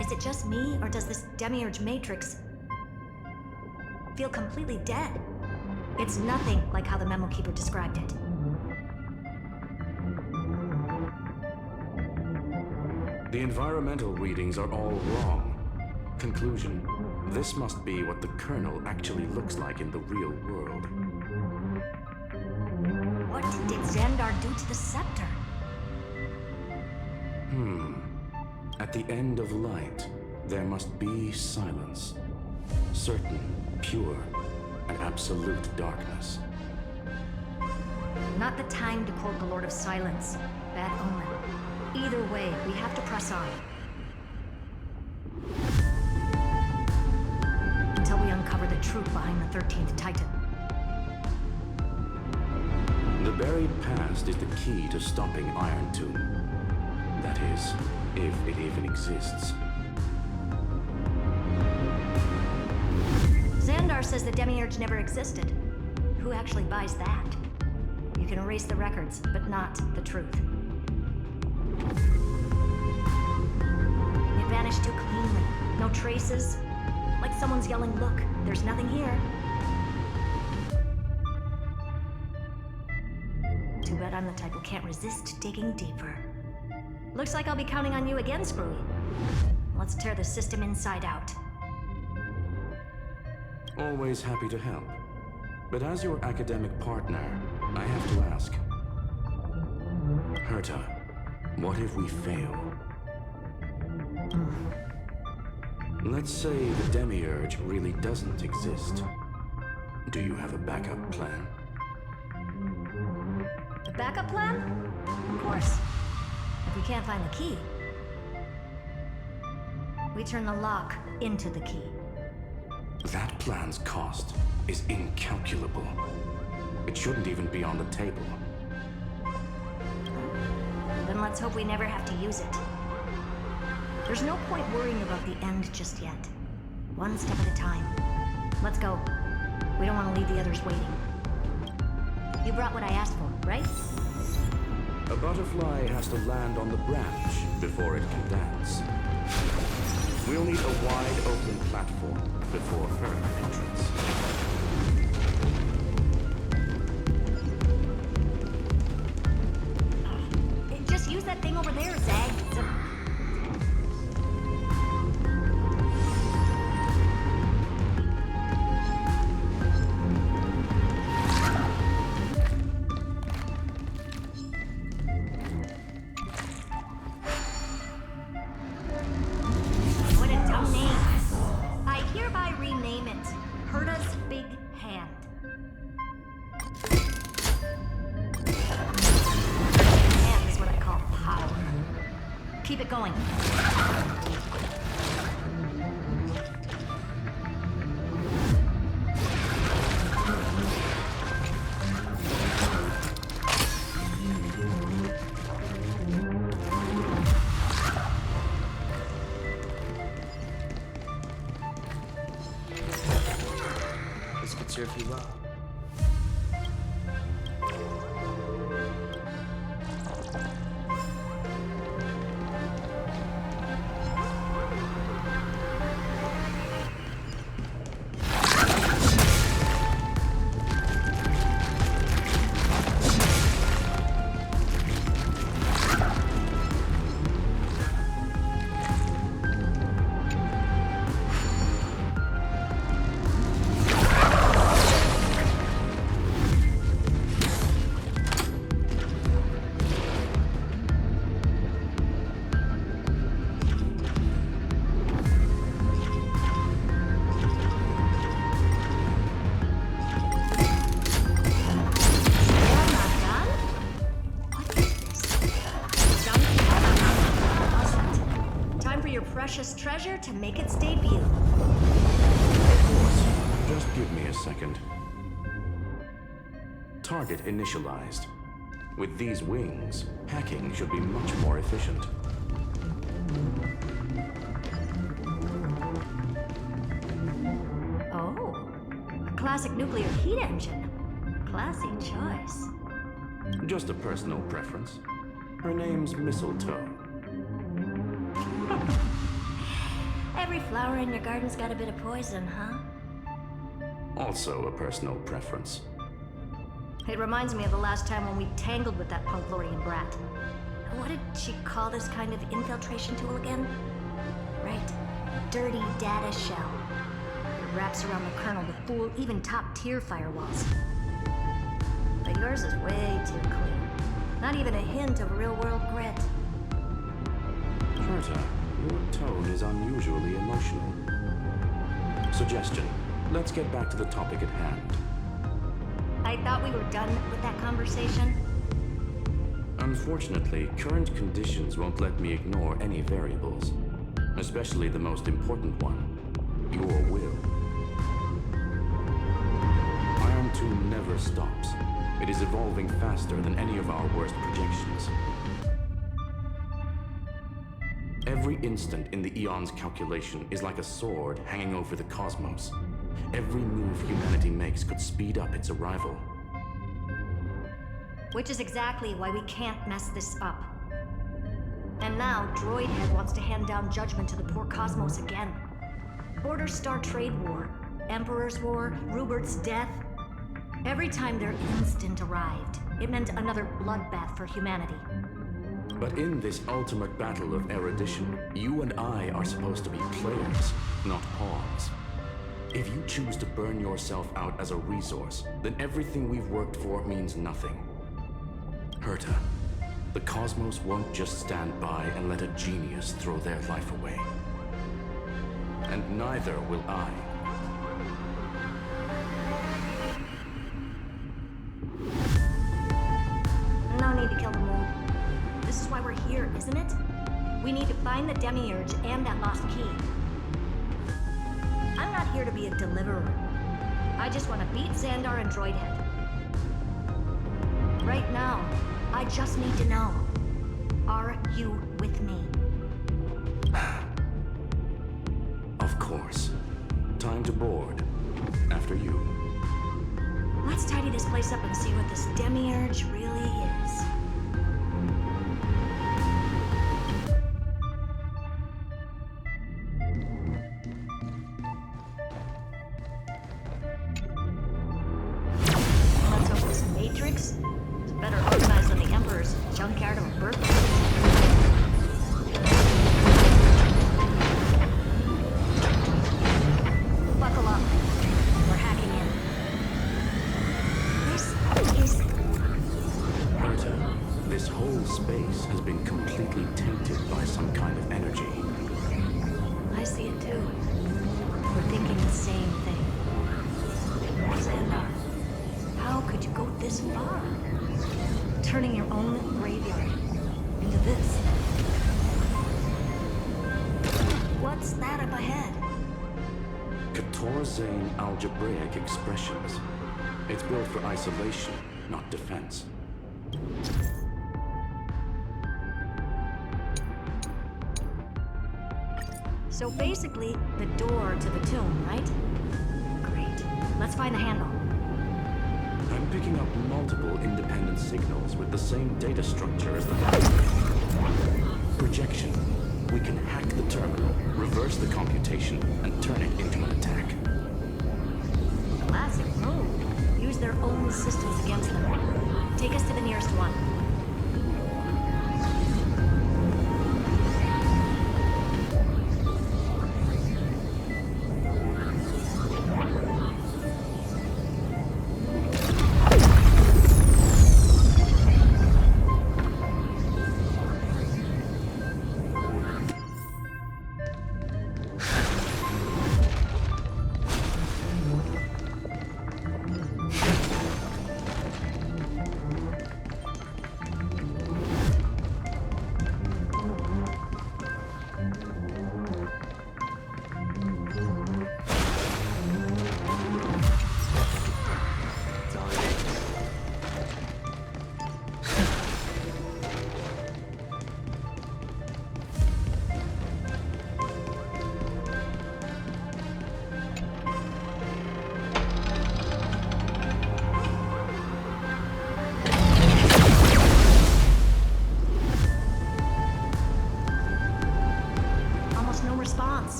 Is it just me, or does this Demiurge Matrix feel completely dead? It's nothing like how the Memo Keeper described it. The environmental readings are all wrong. Conclusion: this must be what the kernel actually looks like in the real world. What did Xandar do to the scepter? At the end of light, there must be silence. Certain, pure, and absolute darkness. Not the time to quote the Lord of Silence. Bad omen. Either way, we have to press on. Until we uncover the truth behind the 13th Titan. The buried past is the key to stopping Iron Tomb. That is, if it even exists. Xandar says the Demiurge never existed. Who actually buys that? You can erase the records, but not the truth. It vanished too cleanly. No traces. Like someone's yelling, "Look, there's nothing here." Too bad I'm the type who can't resist digging deeper. Looks like I'll be counting on you again, Screwy. Let's tear the system inside out. Always happy to help. But as your academic partner, I have to ask. Herta, what if we fail? Let's say the Demiurge really doesn't exist. Do you have a backup plan? A backup plan? Of course. we can't find the key, we turn the lock into the key. That plan's cost is incalculable. It shouldn't even be on the table. Then let's hope we never have to use it. There's no point worrying about the end just yet. One step at a time. Let's go. We don't want to leave the others waiting. You brought what I asked for, right? A butterfly has to land on the branch before it can dance. We'll need a wide open platform before her entrance. Just use that thing over there, Zag. What a dumb name. I hereby rename it Herta's Big Hand. Hand is what I call power. Keep it going. This could serve you well. Precious treasure to make its debut. Of course. Just give me a second. Target initialized. With these wings, hacking should be much more efficient. Oh, a classic nuclear heat engine. Classy choice. Just a personal preference. Her name's Mistletoe. Every flower in your garden's got a bit of poison, huh? Also a personal preference. It reminds me of the last time when we tangled with that Punklorian brat. What did she call this kind of infiltration tool again? Right. Dirty data shell. It wraps around the kernel to fool even top-tier firewalls. But yours is way too clean. Not even a hint of real-world grit. Herta, your tone is unusually emotional. Suggestion. Let's get back to the topic at hand. I thought we were done with that conversation. Unfortunately, current conditions won't let me ignore any variables. Especially the most important one. Your will. Iron Tomb never stops. It is evolving faster than any of our worst projections. Every instant in the Eon's calculation is like a sword hanging over the cosmos. Every move humanity makes could speed up its arrival. Which is exactly why we can't mess this up. And now, Droidhead wants to hand down judgment to the poor cosmos again. Border Star Trade War, Emperor's War, Rupert's death. Every time their instant arrived, it meant another bloodbath for humanity. But in this ultimate battle of erudition, you and I are supposed to be players, not pawns. If you choose to burn yourself out as a resource, then everything we've worked for means nothing. Herta, the cosmos won't just stand by and let a genius throw their life away. And neither will I. No need to kill the moon. This is why we're here, isn't it? isn't it? We need to find the Demiurge and that lost key. I'm not here to be a deliverer. I just want to beat Xandar and Droidhead. Right now, I just need to know. Are you with me? Of course. Time to board. After you. Let's tidy this place up and see what this Demiurge really is. Let's hope this Matrix is better organized than the Emperor's junkyard of a birthplace. Buckle up. We're hacking in. This is... Berta, this whole space has been completely tainted by some kind of energy. I see it too. We're thinking the same thing. Xandar, how could you go this far? Turning your own graveyard into this. What's that up ahead? Katorzane algebraic expressions. It's built for isolation, not defense. So basically, the door to the tomb, right? Great. Let's find the handle. I'm picking up multiple independent signals with the same data structure as the battery. Projection. We can hack the terminal, reverse the computation, and turn it into an attack. Classic move. Use their own systems against them. Take us to the nearest one.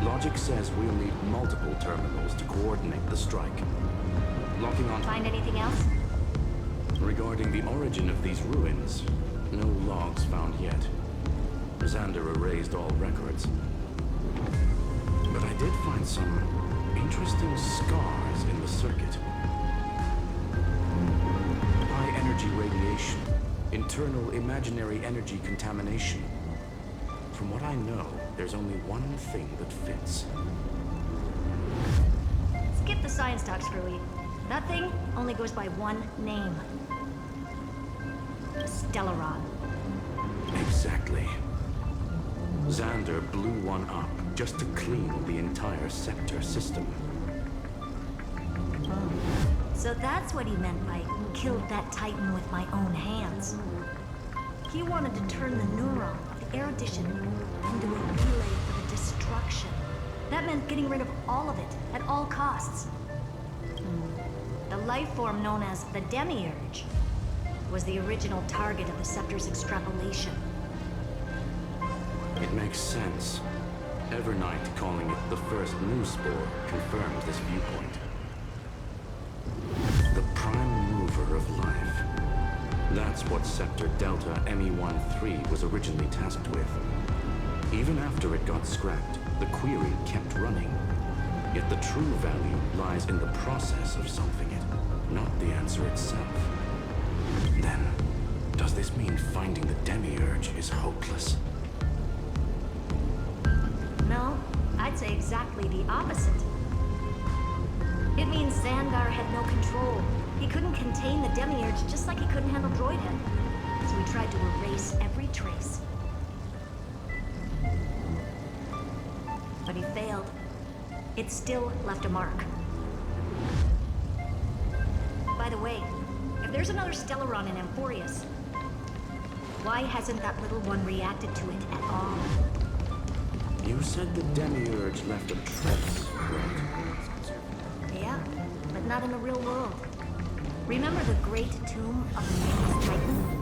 Logic says we'll need multiple terminals to coordinate the strike. Locking on... Find anything else? Regarding the origin of these ruins, no logs found yet. Xander erased all records. But I did find some interesting scars in the circuit. High energy radiation, internal imaginary energy contamination. From what I know, there's only one thing that fits. Skip the science talk, Screwy. That thing only goes by one name. Stellaron. Exactly. Xander blew one up just to clean the entire sector system. Oh. So that's what he meant by killed that Titan with my own hands. He wanted to turn the neuron of the erudition into a relay for the destruction. That meant getting rid of all of it, at all costs. The life form known as the Demiurge was the original target of the Scepter's extrapolation. It makes sense. Evernight calling it the first new spore confirms this viewpoint. The prime mover of life. That's what Scepter Delta ME-13 was originally tasked with. Even after it got scrapped, the query kept running. Yet the true value lies in the process of solving it, not the answer itself. Then, does this mean finding the Demiurge is hopeless? No, I'd say exactly the opposite. It means Xandar had no control. He couldn't contain the Demiurge just like he couldn't handle Droidhead. So he tried to erase every trace. But he failed. It still left a mark. By the way, if there's another Stellaron in Amphorius, why hasn't that little one reacted to it at all? You said the Demiurge left a trace, right? Yeah, but not in the real world. Remember the great tomb of the nameless Titan?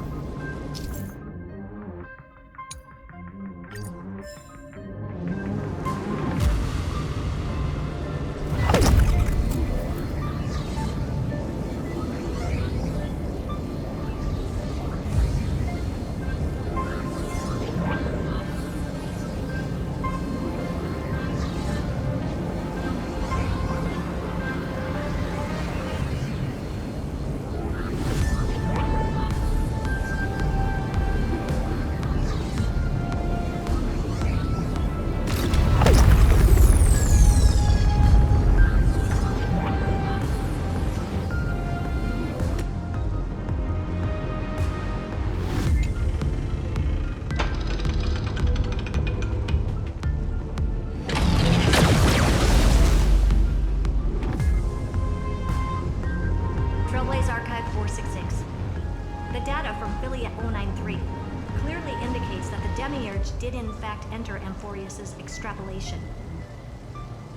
Did in fact enter Amphorius's extrapolation.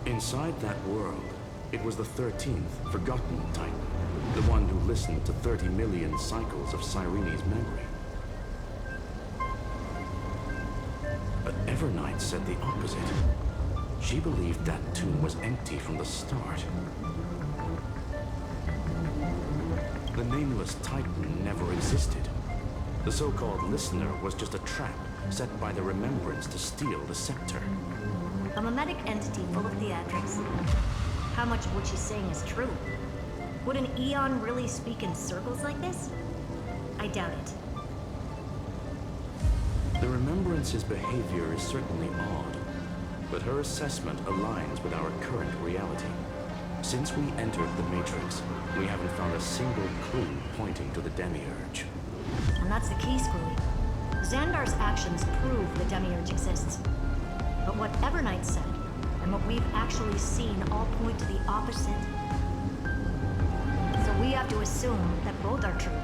Inside that world, it was the 13th, forgotten Titan. The one who listened to 30 million cycles of Cyrene's memory. But Evernight said the opposite. She believed that tomb was empty from the start. The nameless Titan never existed. The so-called listener was just a trap set by the Remembrance to steal the scepter. A mimetic entity full of theatrics. How much of what she's saying is true? Would an Eon really speak in circles like this? I doubt it. The Remembrance's behavior is certainly odd, but her assessment aligns with our current reality. Since we entered the Matrix, we haven't found a single clue pointing to the Demiurge. And that's the key, Squilly. Xandar's actions prove the Demiurge exists. But what Evernight said, and what we've actually seen all point to the opposite. So we have to assume that both are true.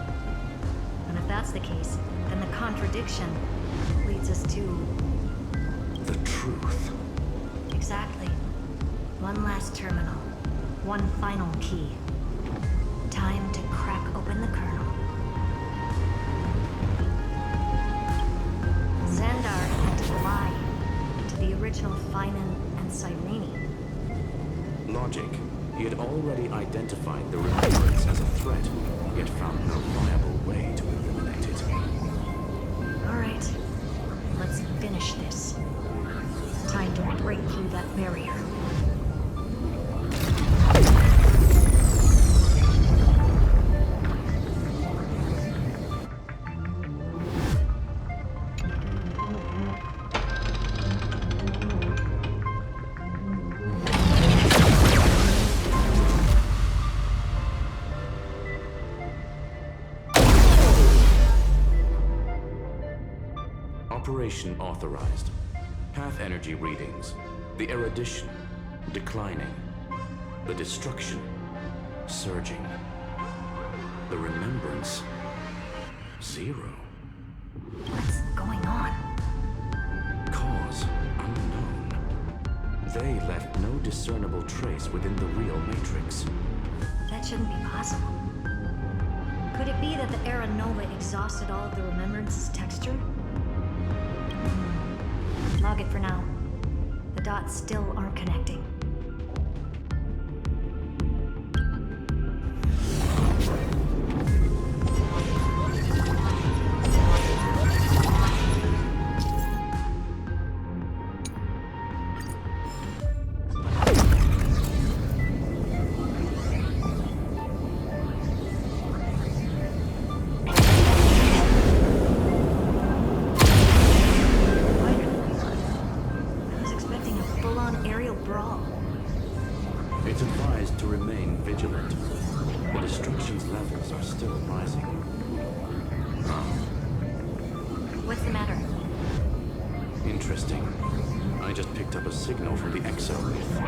And if that's the case, then the contradiction leads us to... the truth. Exactly. One last terminal. One final key. Time to crack open the kernel. Xandar had to lie to the original Finan and Cyrene. Logic. He had already identified the Remembrance as a threat, yet found no viable way to eliminate it. All right. Let's finish this. Time to break through that barrier. Operation authorized. Path energy readings. The erudition declining. The destruction surging. The remembrance 0. What's going on? Cause unknown. They left no discernible trace within the real Matrix. That shouldn't be possible. Could it be that the Era Nova exhausted all of the Remembrance's texture? Log it for now. The dots still aren't connecting. Brawl. What's the matter? Interesting. I just picked up a signal from the exo-myth.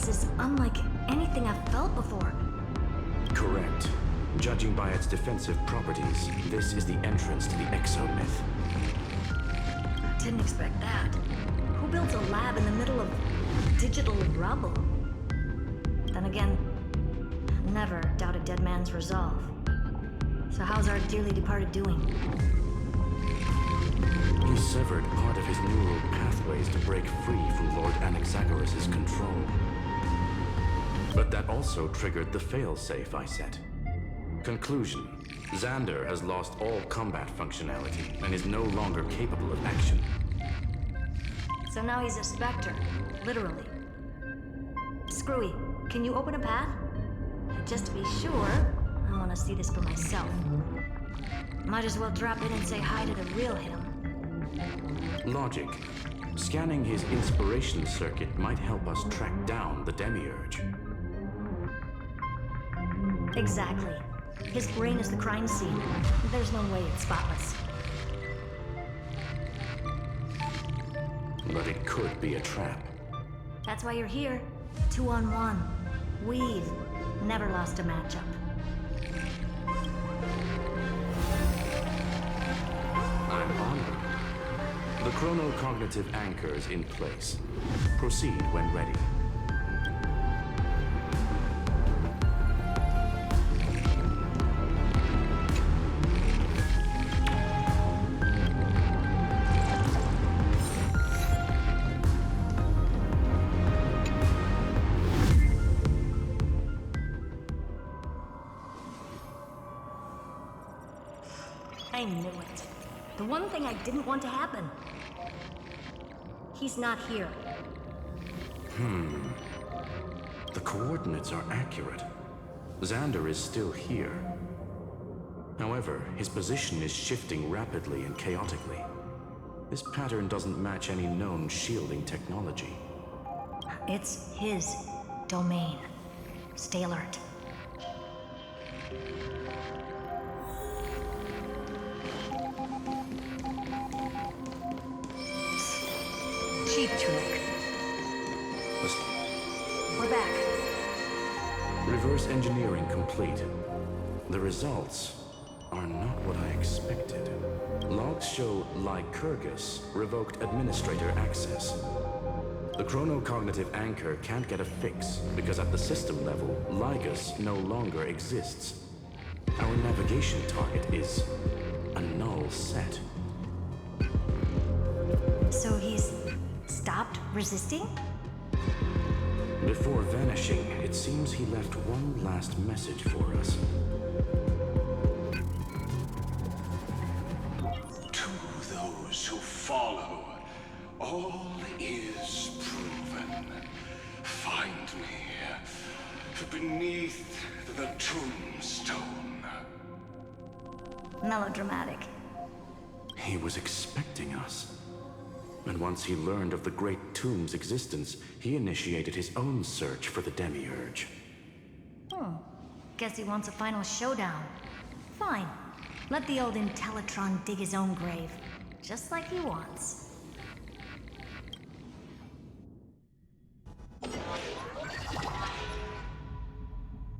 Is unlike anything I've felt before. Correct. Judging by its defensive properties, this is the entrance to the exo-myth. Didn't expect that. Who builds a lab in the middle of digital rubble? Then again, never doubt a dead man's resolve. So how's our dearly departed doing? He severed part of his neural pathways to break free from Lord Anaxagoras' control. But that also triggered the failsafe I set. Conclusion: Xander has lost all combat functionality and is no longer capable of action. So now he's a specter, literally. Screwy, can you open a path? Just to be sure, I want to see this for myself. Might as well drop in and say hi to the real him. Logic. Scanning his inspiration circuit might help us track down the Demiurge. Exactly. His brain is the crime scene. There's no way it's spotless. But it could be a trap. That's why you're here. 2-on-1. We've never lost a matchup. I'm honored. The chronocognitive anchor is in place. Proceed when ready. I knew it. The one thing I didn't want to happen. He's not here. The coordinates are accurate. Xander is still here. However, his position is shifting rapidly and chaotically. This pattern doesn't match any known shielding technology. It's his domain. Stay alert. Cheap trick. We're back. Reverse engineering complete. The results are not what I expected. Logs show Lycurgus revoked administrator access. The chronocognitive anchor can't get a fix because at the system level, Lygus no longer exists. Our navigation target is a null set. So he's stopped resisting? Before vanishing, it seems he left one last message for us. To those who follow, all is proven. Find me beneath the tombstone. Melodramatic. He was expecting us. And once he learned of the Great Tomb's existence, he initiated his own search for the Demiurge. Guess he wants a final showdown. Fine. Let the old Intellitron dig his own grave. Just like he wants.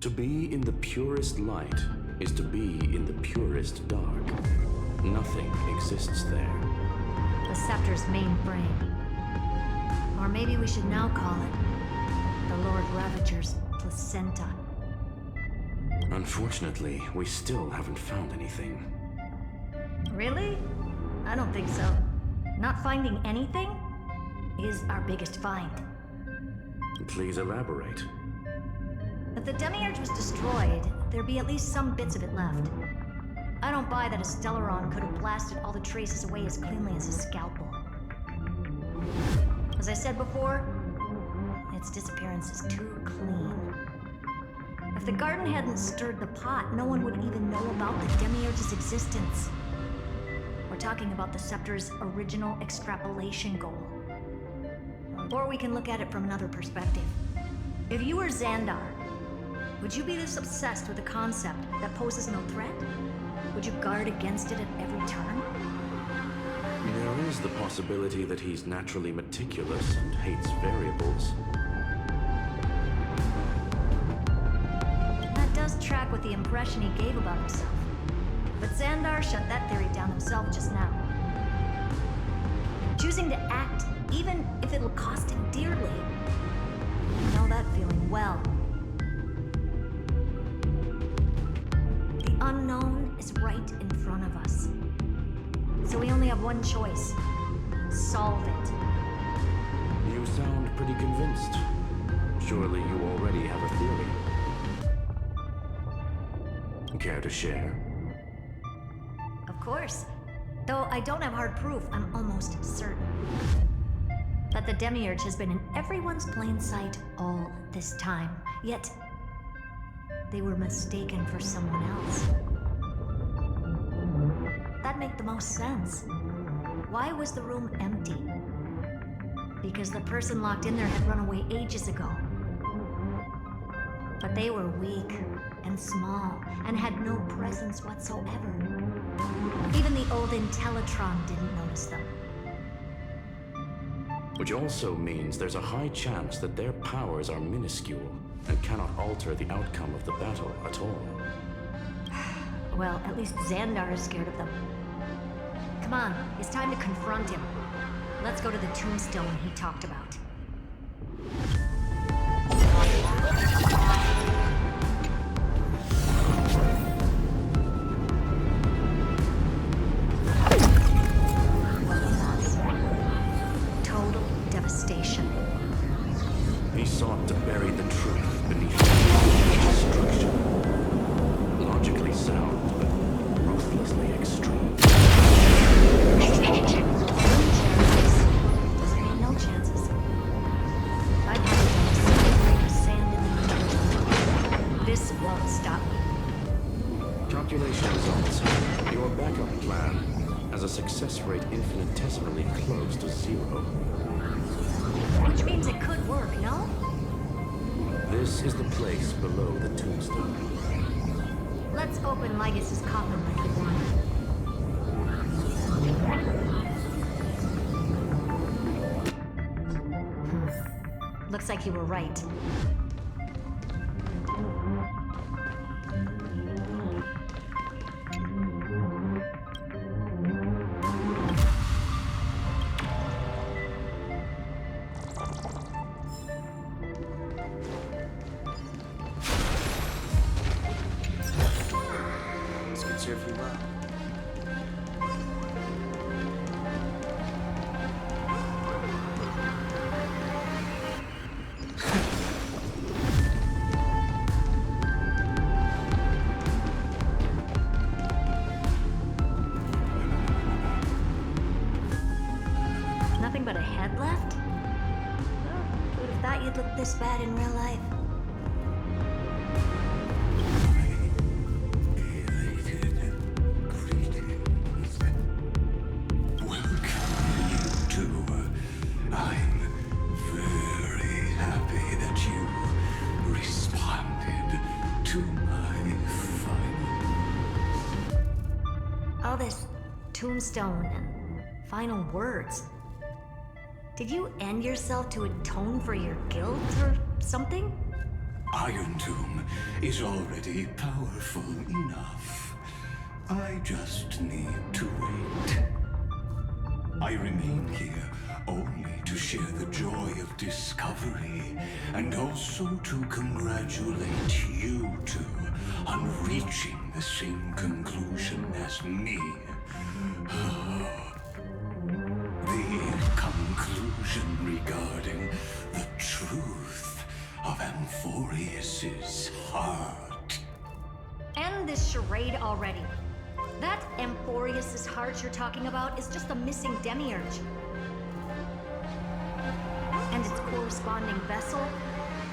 To be in the purest light is to be in the purest dark. Nothing exists there. The Scepter's main brain. Or maybe we should now call it the Lord Ravager's placenta. Unfortunately, we still haven't found anything. Really? I don't think so. Not finding anything is our biggest find. Please elaborate. If the Demiurge was destroyed, there'd be at least some bits of it left. I don't buy that a Stellaron could have blasted all the traces away as cleanly as a scalpel. As I said before, its disappearance is too clean. If the garden hadn't stirred the pot, no one would even know about the Demiurge's existence. We're talking about the Scepter's original extrapolation goal. Or we can look at it from another perspective. If you were Xandar, would you be this obsessed with a concept that poses no threat? Would you guard against it at every turn? There is the possibility that he's naturally meticulous and hates variables. That does track with the impression he gave about himself. But Xandar shut that theory down himself just now. Choosing to act, even if it'll cost him dearly. You know that feeling well. The unknown is right in front of us. So we only have one choice. Solve it. You sound pretty convinced. Surely you already have a theory. Care to share? Of course. Though I don't have hard proof, I'm almost certain that the Demiurge has been in everyone's plain sight all this time. Yet, they were mistaken for someone else. That'd make the most sense. Why was the room empty? Because the person locked in there had run away ages ago. But they were weak and small and had no presence whatsoever. Even the old Intellitron didn't notice them. Which also means there's a high chance that their powers are minuscule and cannot alter the outcome of the battle at all. Well, at least Xandar is scared of them. Come on, it's time to confront him. Let's go to the tombstone he talked about. Total devastation. He sought to bury the truth beneath destruction. Logically sound, but ruthlessly extreme. No chances. I've never done a single grain of sand in the universe. This won't stop me. Calculation results. Your backup plan has a success rate infinitesimally close to 0. Which means it could work, no? This is the place below the tombstone. Let's open Ligus's coffin like he wanted. Looks like you were right. This could serve you well. Nothing but a head left? Who'd have thought you'd look this bad in real life? All this tombstone and final words. Did you end yourself to atone for your guilt or something? Iron Tomb is already powerful enough. I just need to wait. I remain here only to share the joy of discovery and also to congratulate you two on reaching the same conclusion as me. The conclusion regarding the truth of Amphorius's heart. End this charade already. That Amphorius' heart you're talking about is just a missing demiurge. And its corresponding vessel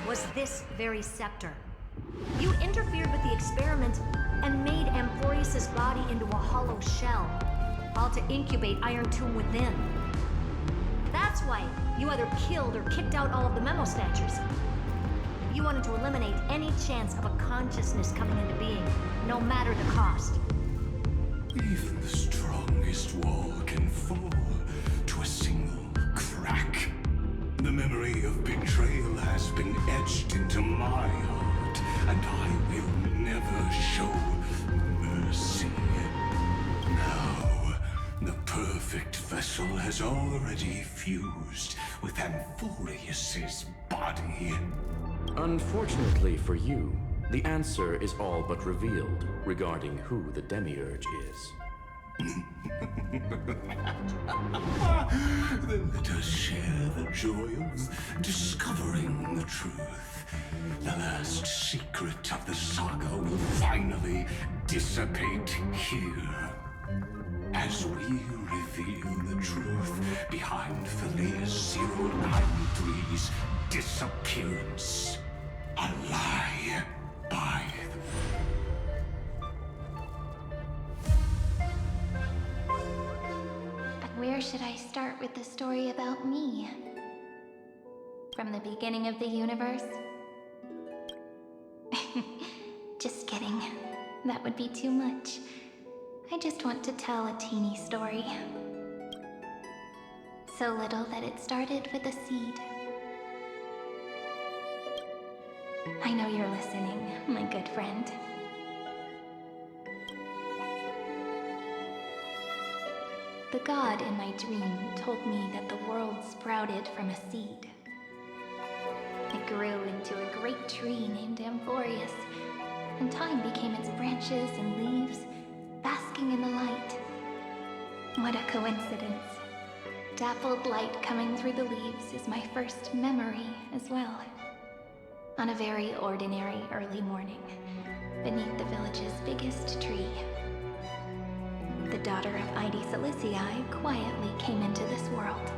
was this very scepter. You interfered with the experiment and made Amphorius' body into a hollow shell, all to incubate Iron Tomb within. That's why you either killed or kicked out all of the Memo Snatchers. You wanted to eliminate any chance of a consciousness coming into being, no matter the cost. Even the strongest wall can fall to a single crack. The memory of betrayal has been etched into my heart, and I will never show mercy. Now, the perfect vessel has already fused with Amphorius' body. Unfortunately for you, the answer is all but revealed regarding who the Demiurge is. Then let us share the joy of discovering the truth. The last secret of the saga will finally dissipate here. As we reveal the truth behind Phileas 093's disappearance. A lie by But where should I start with the story about me? From the beginning of the universe? Just kidding. That would be too much. I just want to tell a teeny story. So little that it started with a seed. I know you're listening, my good friend. The god in my dream told me that the world sprouted from a seed. It grew into a great tree named Amphorius, and time became its branches and leaves, basking in the light. What a coincidence. Dappled light coming through the leaves is my first memory as well. On a very ordinary early morning, beneath the village's biggest tree, the daughter of Ide Silicii quietly came into this world.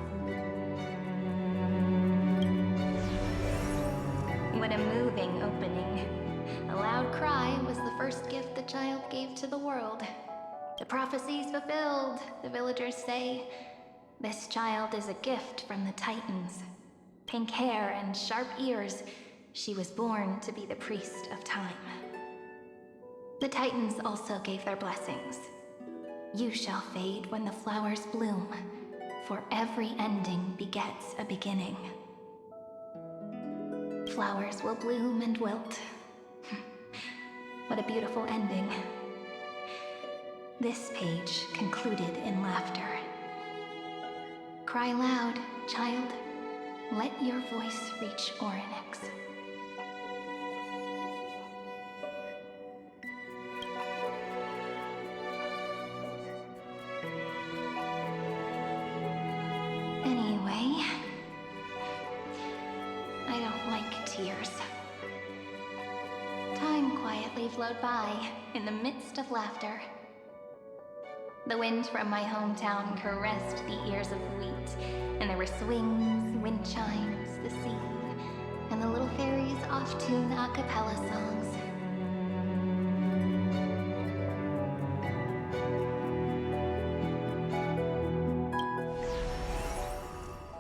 What a moving opening. A loud cry was the first gift the child gave to the world. The prophecies fulfilled, the villagers say. This child is a gift from the Titans. Pink hair and sharp ears, she was born to be the priest of time. The Titans also gave their blessings. You shall fade when the flowers bloom, for every ending begets a beginning. Flowers will bloom and wilt. What a beautiful ending. This page concluded in laughter. Cry loud, child. Let your voice reach Orynyx. Anyway, I don't like tears. Time quietly flowed by in the midst of laughter. The wind from my hometown caressed the ears of wheat, and there were swings, wind chimes, the sea, and the little fairies off-tune a cappella songs.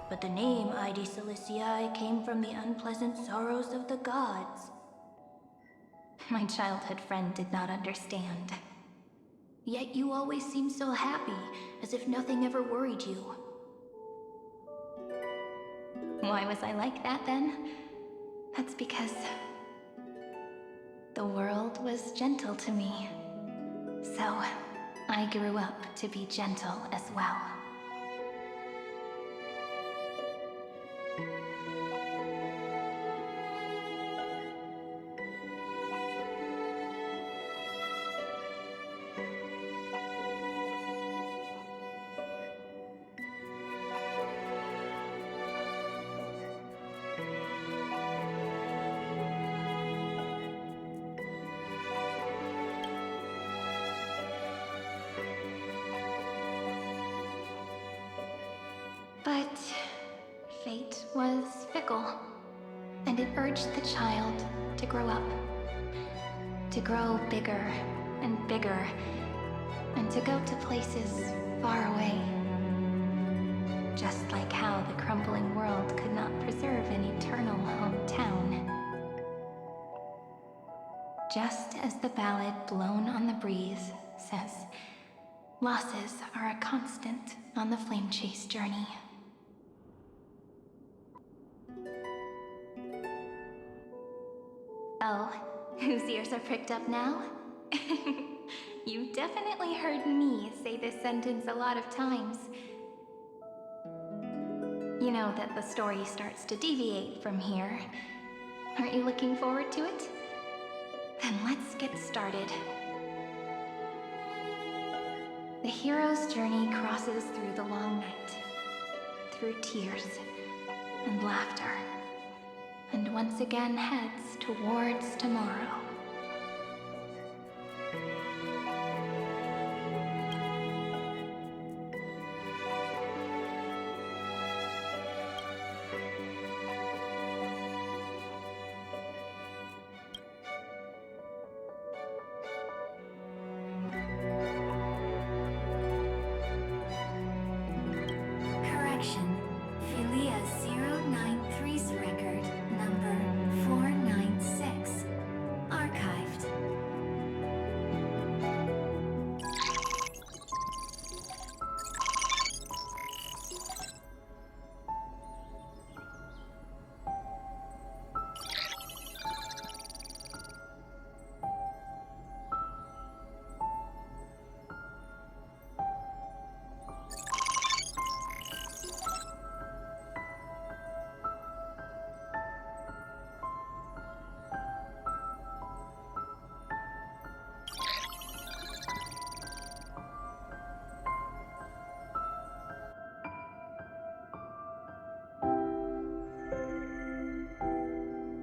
But the name Ide Silicii came from the unpleasant sorrows of the gods. My childhood friend did not understand. Yet you always seemed so happy, as if nothing ever worried you. Why was I like that then? That's because the world was gentle to me. So I grew up to be gentle as well. sickle, and it urged the child to grow up. To grow bigger and bigger, and to go to places far away. Just like how the crumbling world could not preserve an eternal hometown. Just as the ballad blown on the breeze says, losses are a constant on the flame chase journey. Oh, whose ears are pricked up now? You've definitely heard me say this sentence a lot of times. You know that the story starts to deviate from here. Aren't you looking forward to it? Then let's get started. The hero's journey crosses through the long night, through tears and laughter, and once again heads towards tomorrow. Correction. Philia 093's record number 496. Archived.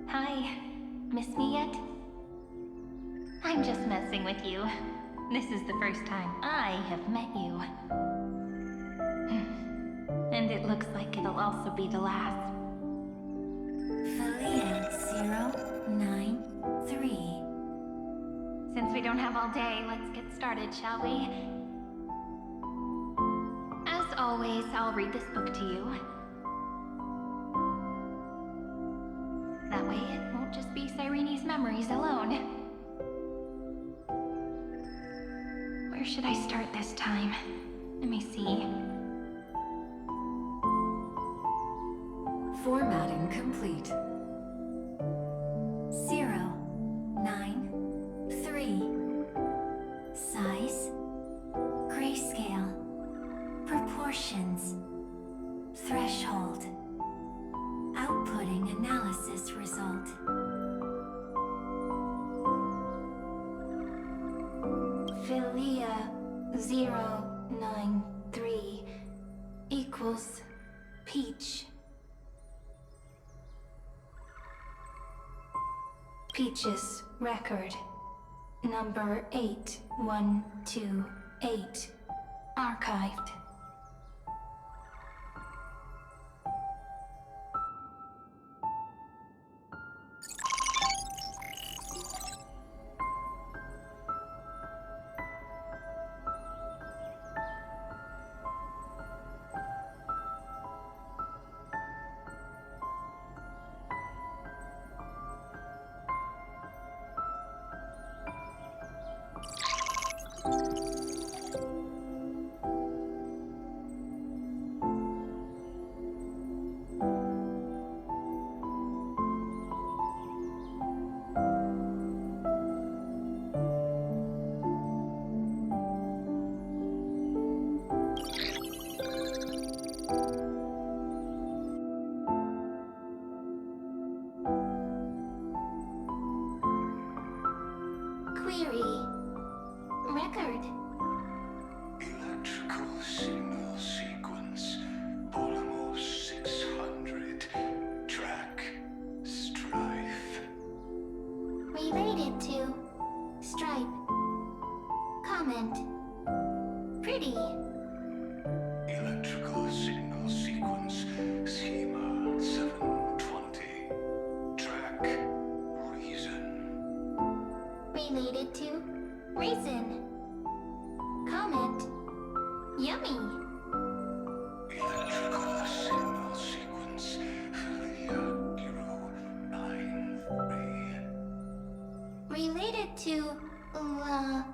Hi, miss me yet? I'm just messing with you. This is the first time I have met you. And it looks like it'll also be the last. Philia 093. Since we don't have all day, let's get started, shall we? As always, I'll read this book to you. That way it won't just be Cyrene's memories alone. Where should I start this time? Let me see. Formatting complete. 093. Size. Grayscale. Proportions. Threshold. Outputting analysis result. Philia 093 equals Peach. Peach's record number 8128 archived. Yummy. Electrical symbol sequence. Hero 9-3. Related to love.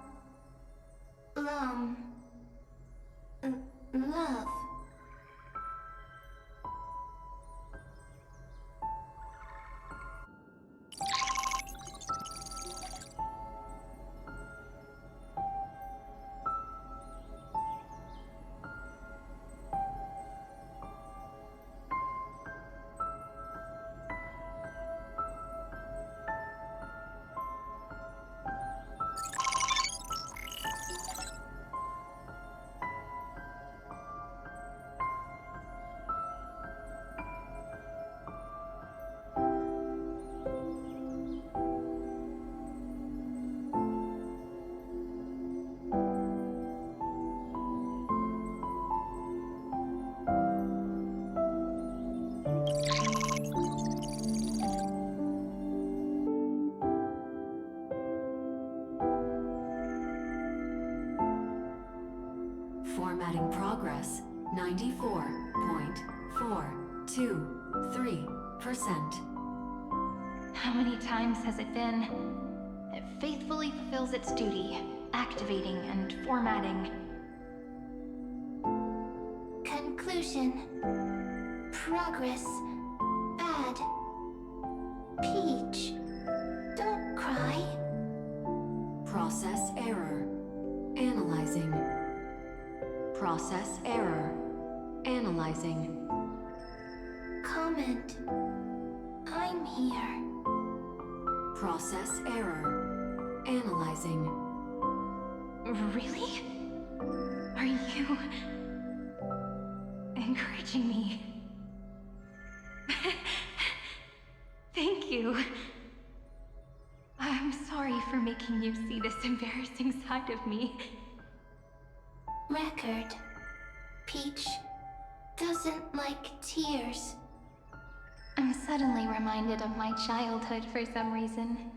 Formatting progress 94.423%. How many times has it been? It faithfully fulfills its duty, activating and formatting. Conclusion. Progress. Bad. Peach. Don't cry. Process error. Analyzing. Process error. Analyzing. Comment. I'm here. Process error. Analyzing. Really? Are you encouraging me? Thank you. I'm sorry for making you see this embarrassing side of me. Record. Peach doesn't like tears. I'm suddenly reminded of my childhood for some reason.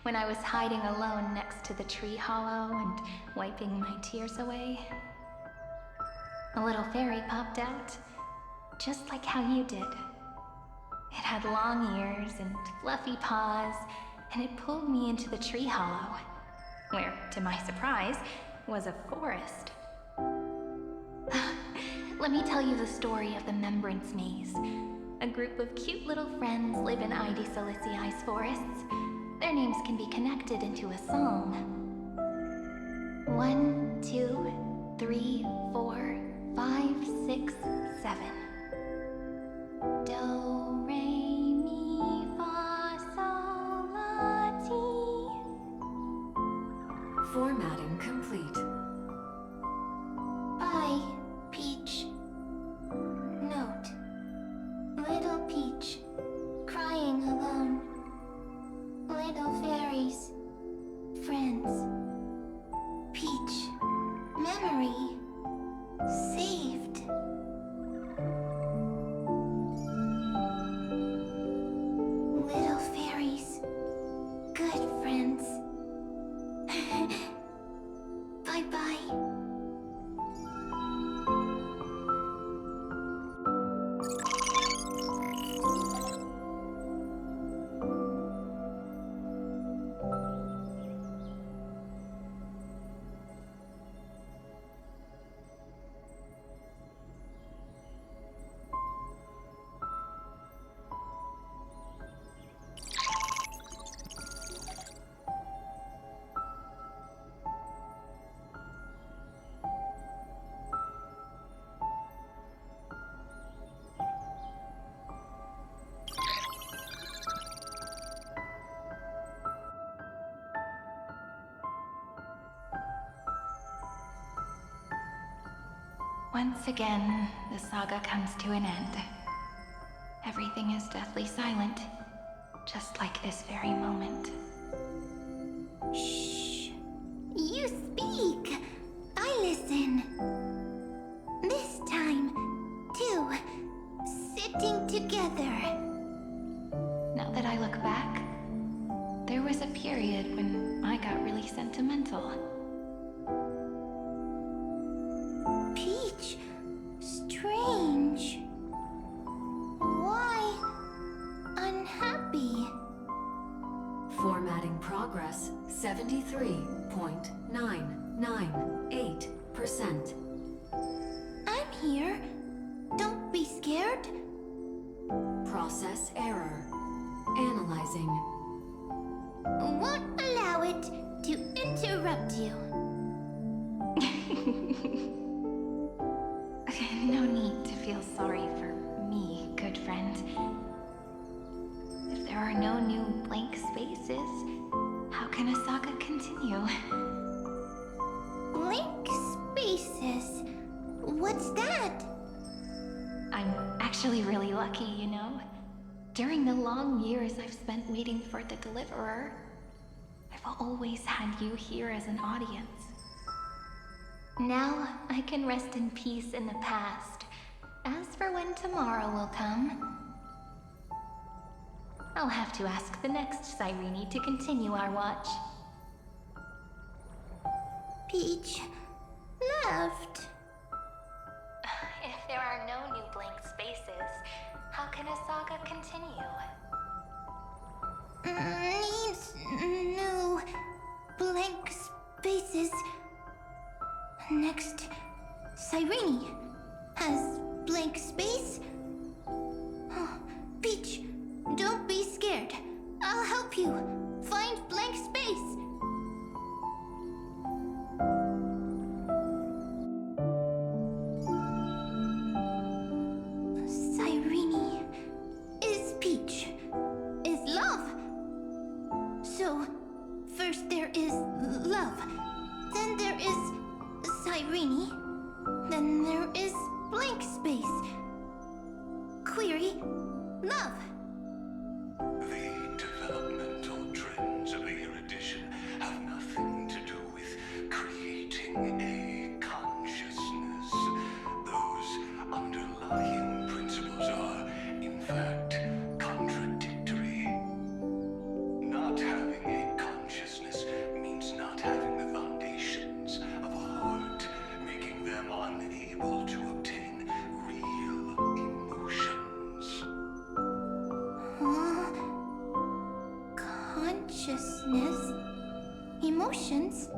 When I was hiding alone next to the tree hollow and wiping my tears away. A little fairy popped out, just like how you did. It had long ears and fluffy paws, and it pulled me into the tree hollow, where, to my surprise, was a forest. Let me tell you the story of the Membrance Maze. A group of cute little friends live in Ide Silicii's forests. Their names can be connected into a song. 1, 2, 3, 4, 5, 6, 7. Do, re, mi, fa, sol, la, ti. Formatting complete. Bye, Peach. Note. Little Peach, crying alone. Little fairies, friends. Peach, memory, saved. Little fairies, good friends. Bye-bye. Once again, the saga comes to an end. Everything is deathly silent, just like this very moment. Shh. You speak. I listen. This time, too. Sitting together. Now that I look back, there was a period when I got really sentimental. 73.998%. I'm here. Don't be scared. Process error. Analyzing. Won't allow it to interrupt you. No need to feel sorry for me, good friend. If there are no new blank spaces, how can a saga continue? Blank spaces? What's that? I'm actually really lucky, you know. During the long years I've spent waiting for the Deliverer, I've always had you here as an audience. Now I can rest in peace in the past. As for when tomorrow will come, I'll have to ask the next Cyrene to continue our watch. Peach left. If there are no new blank spaces, how can a saga continue? Needs new blank spaces. Next, Cyrene has blank space. Oh, Peach, don't be scared. I'll help you find blank space. Cyrene is Peach, is love. So, first there is love, then there is Cyrene, then there is blank space. Query, love. The developmental trends of the erudition have nothing to do with creating a consciousness. Those underlying principles are, in fact, contradictory. Not having a consciousness means not having the foundations of a heart, making them unable to obtain real emotions. Consciousness, emotions,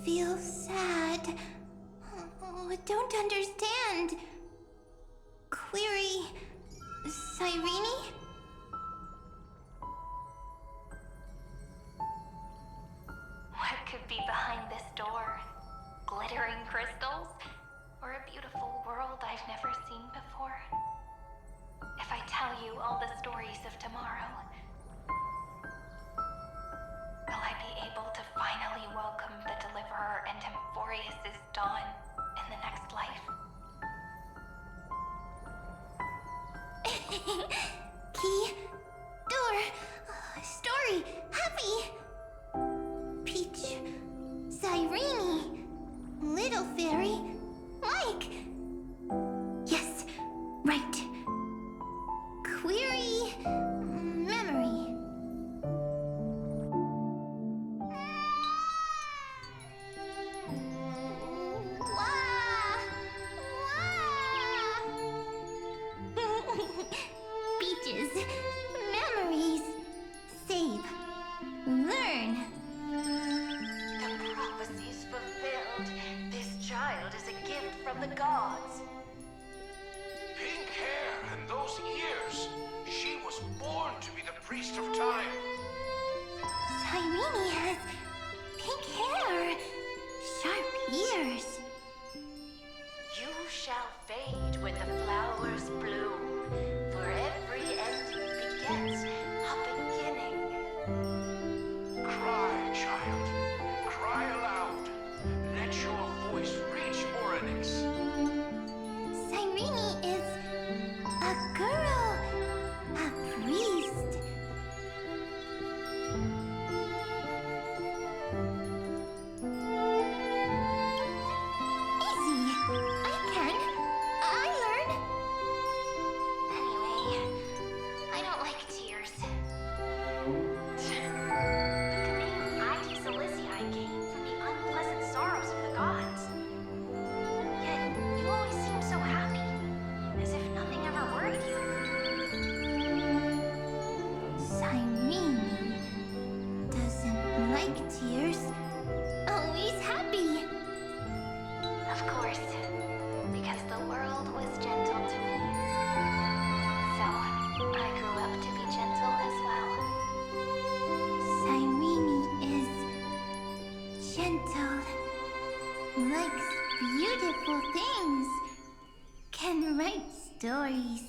feel sad. Oh, don't understand. Query, Cyrene? What could be behind this door? Glittering crystals? Or a beautiful world I've never seen before? If I tell you all the stories of tomorrow, will I be able to finally welcome the Deliverer and Emphorius' dawn in the next life? Key, door, story, happy. Peach, Cyrene, little fairy, like. Yes, right. Query, memory. Peaches, memories, save, learn. The prophecies fulfilled. This child is a gift from the gods. Pink hair and those ears. She was born to be the priest of time. Cyrene has pink hair, sharp ears. You shall fade when the flowers bloom, for every ending begets a beginning. Cry, child. Cry aloud. Let your voice reach Oryx. Cyrene is a girl, a priest. Easy. I can. I learn. stories.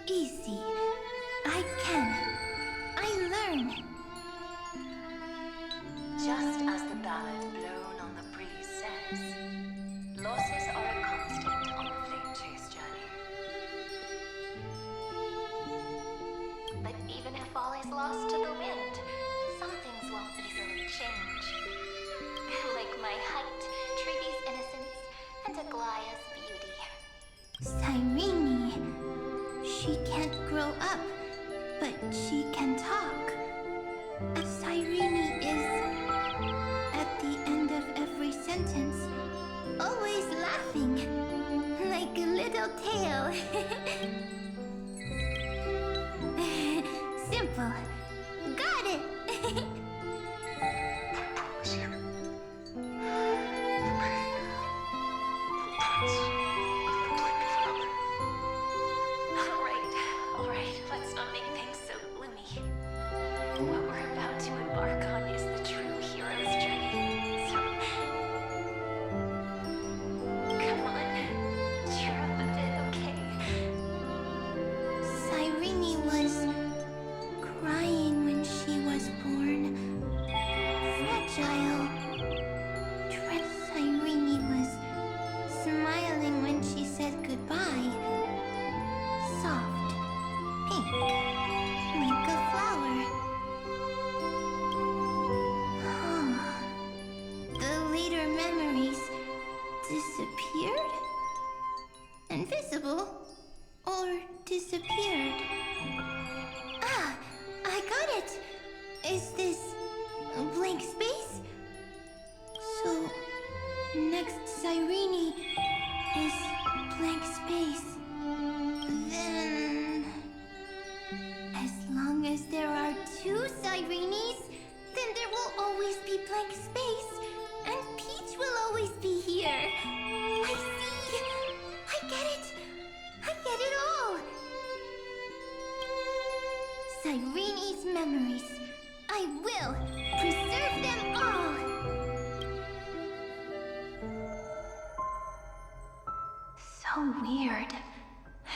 Easy. I can. I learn. Just as the ballad blown on the breeze says, losses are a constant on the flame chase journey. But even if all is lost to the wind, some things won't easily change. Like my height, Trivy's innocence, and Aglaya's beauty. Cyrene. She can't grow up, but she can talk. Cyrene is, at the end of every sentence, always laughing, like a little tail. Simple. Got it! I promise you. The pain will pass in the blink of an eye. Alright, let's not make things so gloomy. What we're about to embark on is the true hero's journey, so... Come on, cheer up a bit, okay? Cyrene was crying when she was born. Fragile. Cyrene was smiling when she said goodbye. Soft. Pink. Like a flower. The later memories disappeared? Invisible? Or disappeared? Ah! I got it! Is this a blank space? So, next Cyrene is blank space. Then... as long as there are two Cyrenes, then there will always be blank space, and Peach will always be here. I see! I get it! I get it all! Cyrene's memories. I will preserve them all! So weird.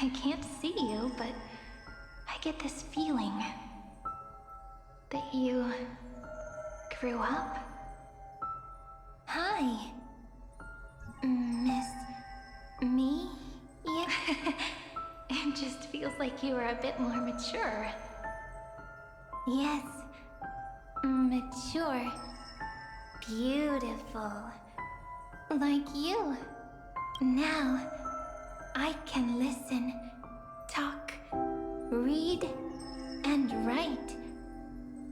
I can't see you, but I get this feeling that you grew up. Hi, Miss Me? Yeah. It just feels like you are a bit more mature. Yes, mature. Beautiful. Like you. Now, I can listen, talk, read, and write.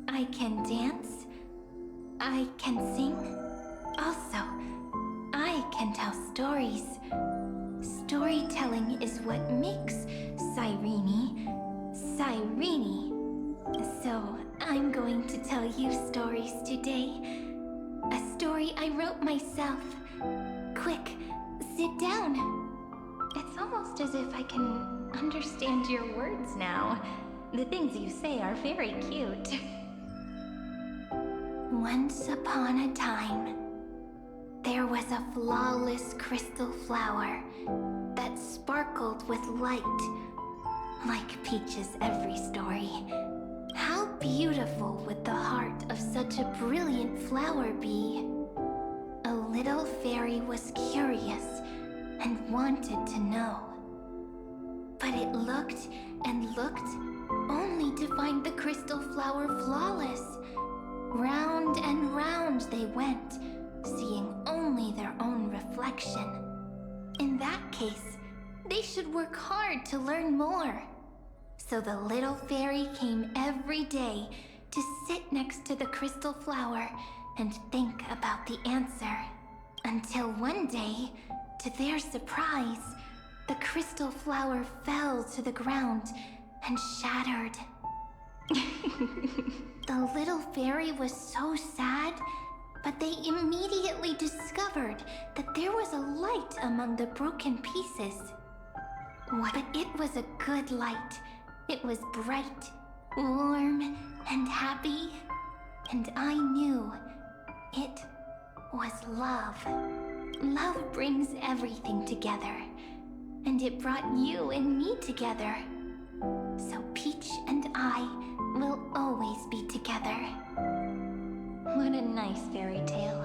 I can dance. I can sing. Also, I can tell stories. Storytelling is what makes Cyrene, Cyrene. So, I'm going to tell you stories today. A story I wrote myself. Quick, sit down. It's almost as if I can understand your words now. The things you say are very cute. Once upon a time, there was a flawless crystal flower that sparkled with light. Like Peach's every story. How beautiful would the heart of such a brilliant flower be? A little fairy was curious and wanted to know. But it looked and looked, only to find the crystal flower flawless. Round and round they went, seeing only their own reflection. In that case, they should work hard to learn more. So the little fairy came every day to sit next to the crystal flower and think about the answer. Until one day, to their surprise, the crystal flower fell to the ground and shattered. The little fairy was so sad, but they immediately discovered that there was a light among the broken pieces. But it was a good light. It was bright, warm, and happy. And I knew It was love. Love brings everything together. And it brought you and me together. So Peach and I will always be together. What a nice fairy tale.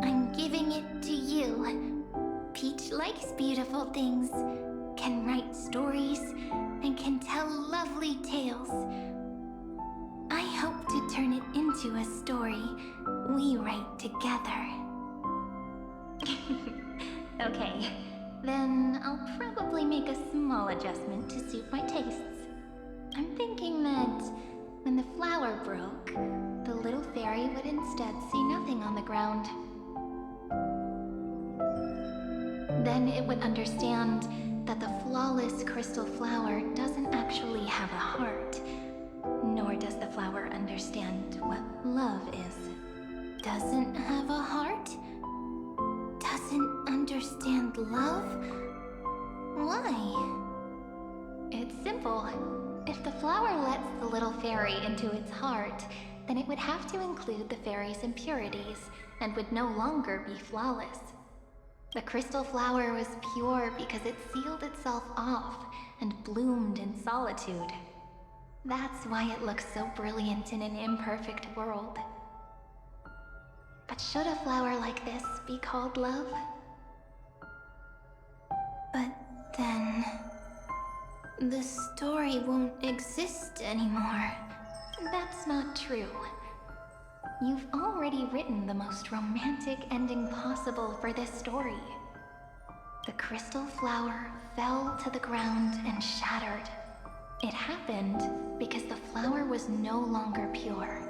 I'm giving it to you. Peach likes beautiful things, can write stories, and can tell lovely tales. I hope to turn it into a story we write together. Okay, then I'll probably make a small adjustment to suit my tastes. I'm thinking that when the flower broke, the little fairy would instead see nothing on the ground. Then it would understand that the flawless crystal flower doesn't actually have a heart, nor does the flower understand what love is. Doesn't have a heart? Doesn't understand love? Why? It's simple. If the flower lets the little fairy into its heart, then it would have to include the fairy's impurities and would no longer be flawless. The crystal flower was pure because it sealed itself off and bloomed in solitude. That's why it looks so brilliant in an imperfect world. But should a flower like this be called love? But then the story won't exist anymore. That's not true. You've already written the most romantic ending possible for this story. The crystal flower fell to the ground and shattered. It happened because the flower was no longer pure.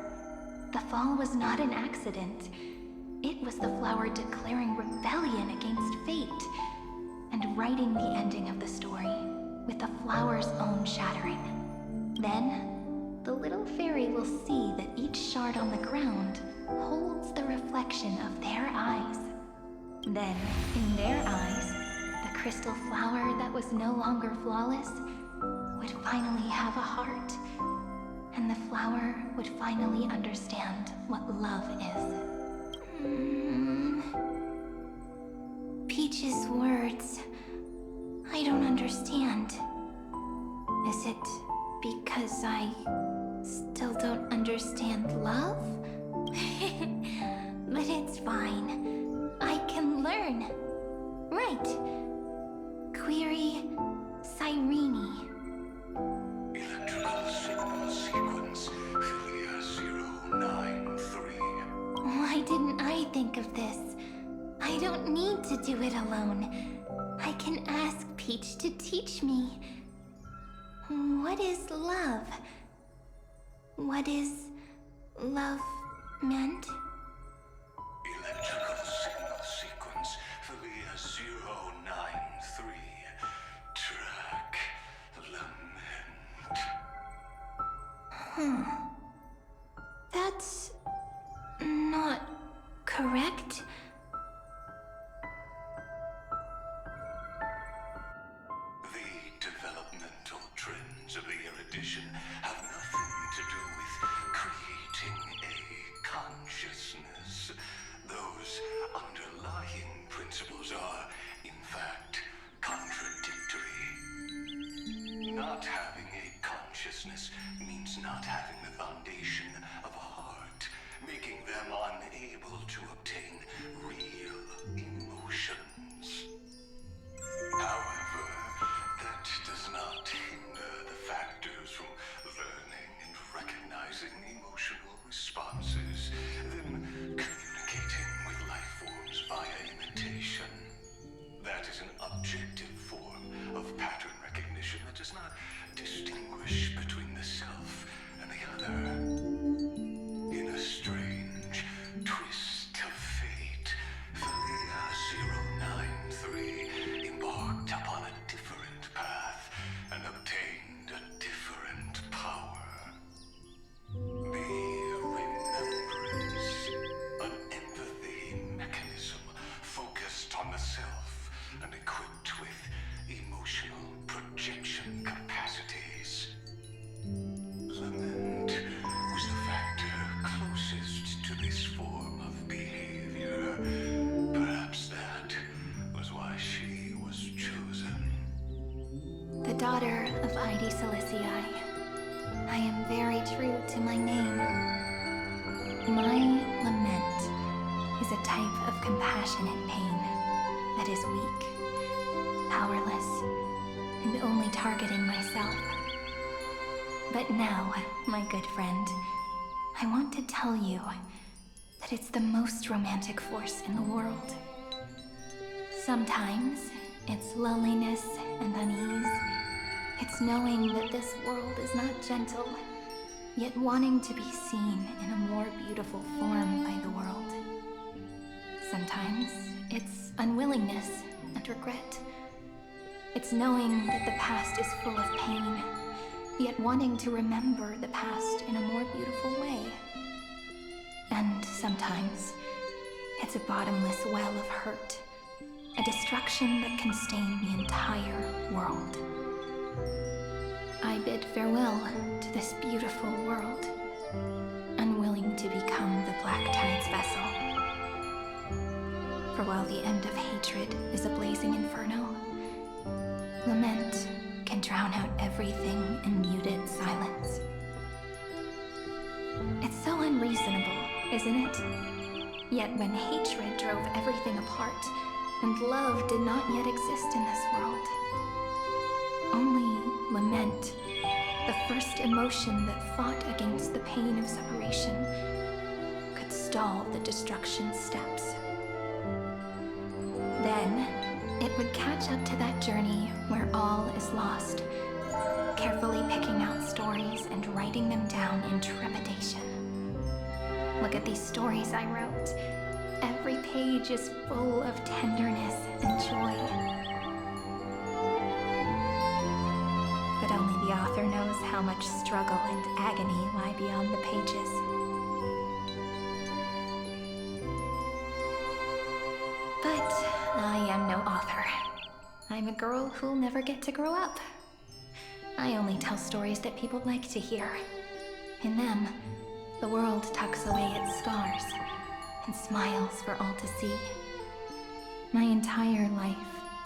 The fall was not an accident. It was the flower declaring rebellion against fate and writing the ending of the story with the flower's own shattering. Then, the little fairy will see that each shard on the ground holds the reflection of their eyes. Then, in their eyes, the crystal flower that was no longer flawless would finally have a heart, and the flower would finally understand what love is. Peach's words, I don't understand. Is it because I still don't understand love? But it's fine. I can learn. Right. Query Cyrene. Electrical signal sequence Philia 093. Why didn't I think of this? I don't need to do it alone. I can ask Peach to teach me. What is love? What is love meant? Electrical signal sequence Philia 093. Track lament. That's not correct. The developmental trends of the erudition have nothing to do with creating a consciousness. Those underlying principles are, in fact, contradictory. Not having a consciousness means not having the foundation of a heart, making them unable to obtain targeting myself. But now, my good friend, I want to tell you that it's the most romantic force in the world. Sometimes, it's loneliness and unease. It's knowing that this world is not gentle, yet wanting to be seen in a more beautiful form by the world. Sometimes, it's unwillingness and regret. It's knowing that the past is full of pain, yet wanting to remember the past in a more beautiful way. And sometimes, it's a bottomless well of hurt, a destruction that can stain the entire world. I bid farewell to this beautiful world, unwilling to become the Black Tide's vessel. For while the end of hatred is a blazing inferno, lament can drown out everything in muted silence. It's so unreasonable, isn't it? Yet when hatred drove everything apart, and love did not yet exist in this world, only lament, the first emotion that fought against the pain of separation, could stall the destruction steps. Then, it would catch up to that journey where all is lost, carefully picking out stories and writing them down in trepidation. Look at these stories I wrote. Every page is full of tenderness and joy. But only the author knows how much struggle and agony lie beyond the pages. But I am no author. I'm a girl who'll never get to grow up. I only tell stories that people like to hear. In them, the world tucks away its scars and smiles for all to see. My entire life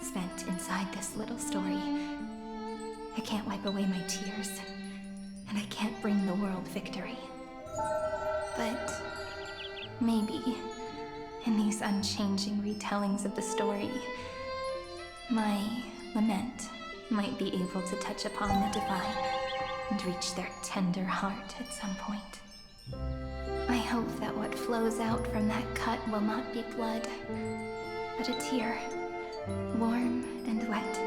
spent inside this little story. I can't wipe away my tears, and I can't bring the world victory. But maybe, in these unchanging retellings of the story, my lament might be able to touch upon the divine and reach their tender heart at some point. I hope that what flows out from that cut will not be blood, but a tear, warm and wet.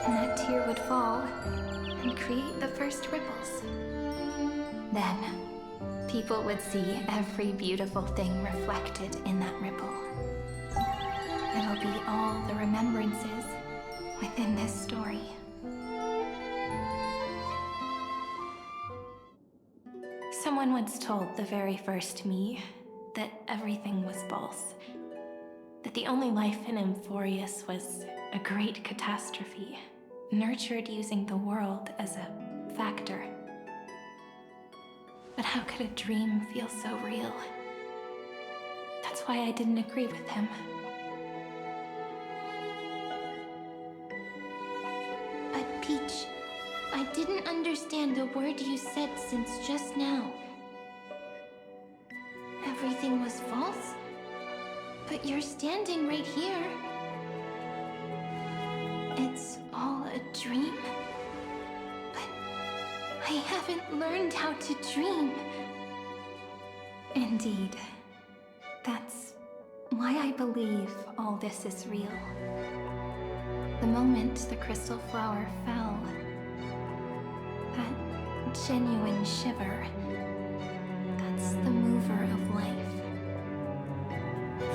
And that tear would fall and create the first ripples. Then, people would see every beautiful thing reflected in that ripple. It'll be all the remembrances within this story. Someone once told the very first me that everything was false. That the only life in Amphorius was a great catastrophe, nurtured using the world as a factor. But how could a dream feel so real? That's why I didn't agree with him. But Peach, I didn't understand a word you said since just now. Everything was false? But you're standing right here. It's all a dream? But I haven't learned how to dream. Indeed. That's why I believe all this is real. The moment the crystal flower fell, that genuine shiver, that's the mover of life.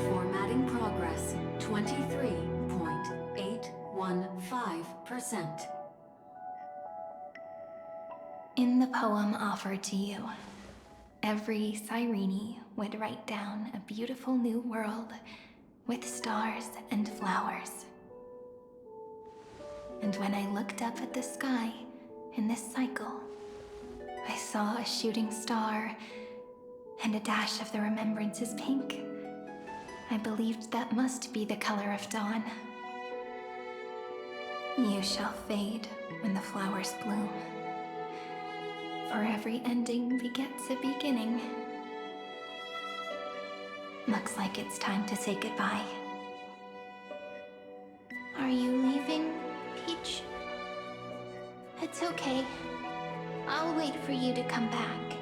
Formatting progress 23.815%. In the poem offered to you, every Cyrene would write down a beautiful new world with stars and flowers. And when I looked up at the sky in this cycle, I saw a shooting star and a dash of the remembrances pink. I believed that must be the color of dawn. You shall fade when the flowers bloom. For every ending begets a beginning. Looks like it's time to say goodbye. Are you leaving, Peach? It's okay. I'll wait for you to come back.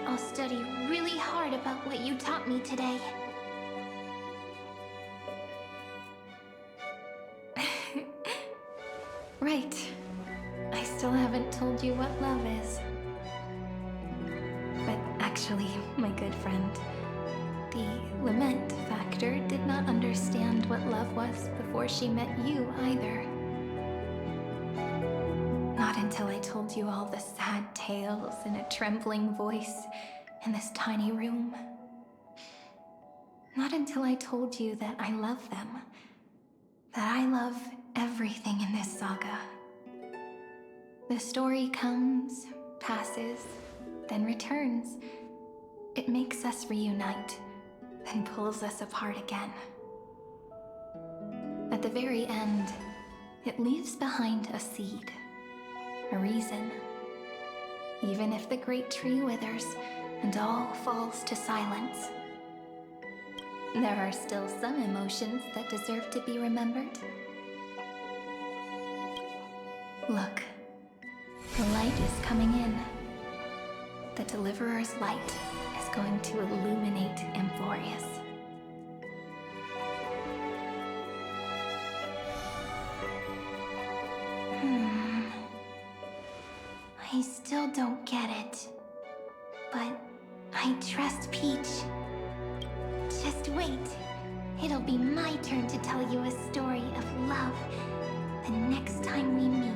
I'll study really hard about what you taught me today. Right. I still haven't told you what love is. But actually, my good friend, the Lament Factor did not understand what love was before she met you either. Not until I told you all the sad tales in a trembling voice in this tiny room. Not until I told you that I love them. That I love everything in this saga. The story comes, passes, then returns. It makes us reunite, then pulls us apart again. At the very end, it leaves behind a seed, a reason. Even if the great tree withers and all falls to silence, there are still some emotions that deserve to be remembered. Look, the light is coming in. The Deliverer's light is going to illuminate Amphorius. I still don't get it, but I trust Peach. Just wait. It'll be my turn to tell you a story of love the next time we meet.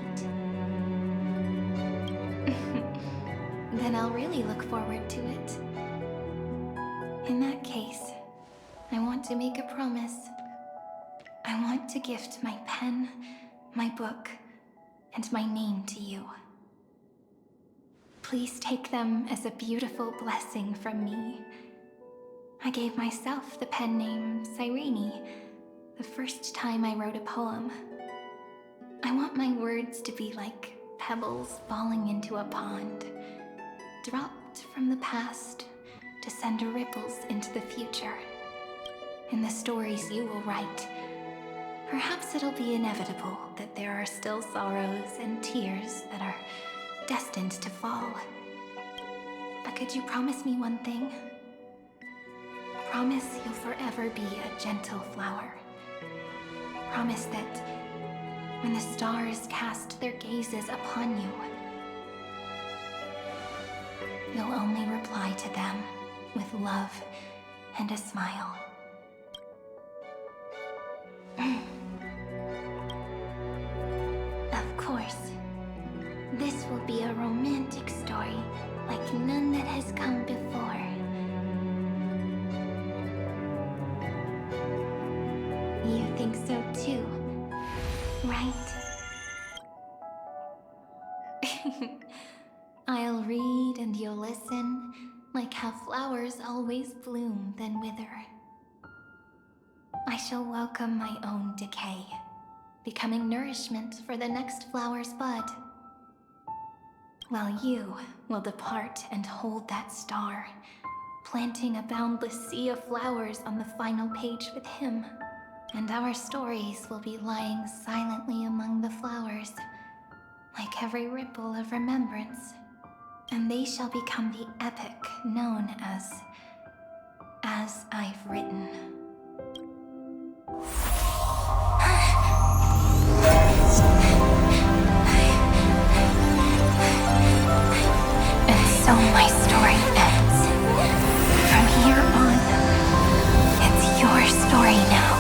Then I'll really look forward to it. In that case, I want to make a promise. I want to gift my pen, my book, and my name to you. Please take them as a beautiful blessing from me. I gave myself the pen name Cyrene the first time I wrote a poem. I want my words to be like pebbles falling into a pond, dropped from the past to send ripples into the future. In the stories you will write, perhaps it'll be inevitable that there are still sorrows and tears that are destined to fall. But could you promise me one thing? Promise you'll forever be a gentle flower. Promise that when the stars cast their gazes upon you, you'll only reply to them with love and a smile. Of course, this will be a romantic story like none that has come before. You think so too, right? I'll read and you'll listen, like how flowers always bloom then wither. I shall welcome my own decay, becoming nourishment for the next flower's bud. While you will depart and hold that star, planting a boundless sea of flowers on the final page with him. And our stories will be lying silently among the flowers, like every ripple of remembrance. And they shall become the epic known as I've Written. And so my story ends. From here on, it's your story now.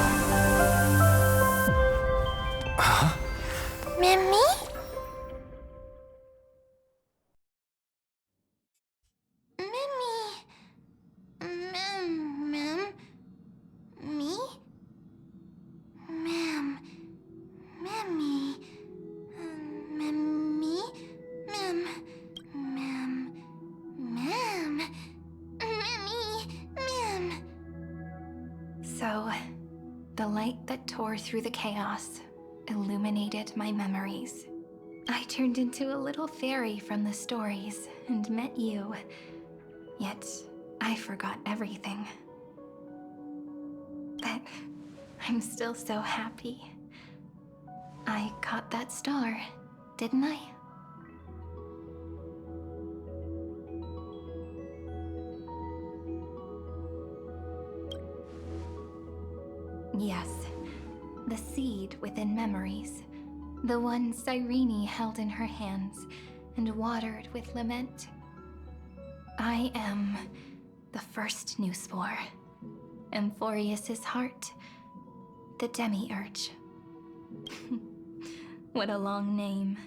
Mimi? So, the light that tore through the chaos illuminated my memories. I turned into a little fairy from the stories and met you. Yet, I forgot everything. But I'm still so happy. I caught that star, didn't I? Yes, the seed within memories. The one Cyrene held in her hands and watered with lament. I am the first new spore. Amphorius's heart. The demiurge. What a long name.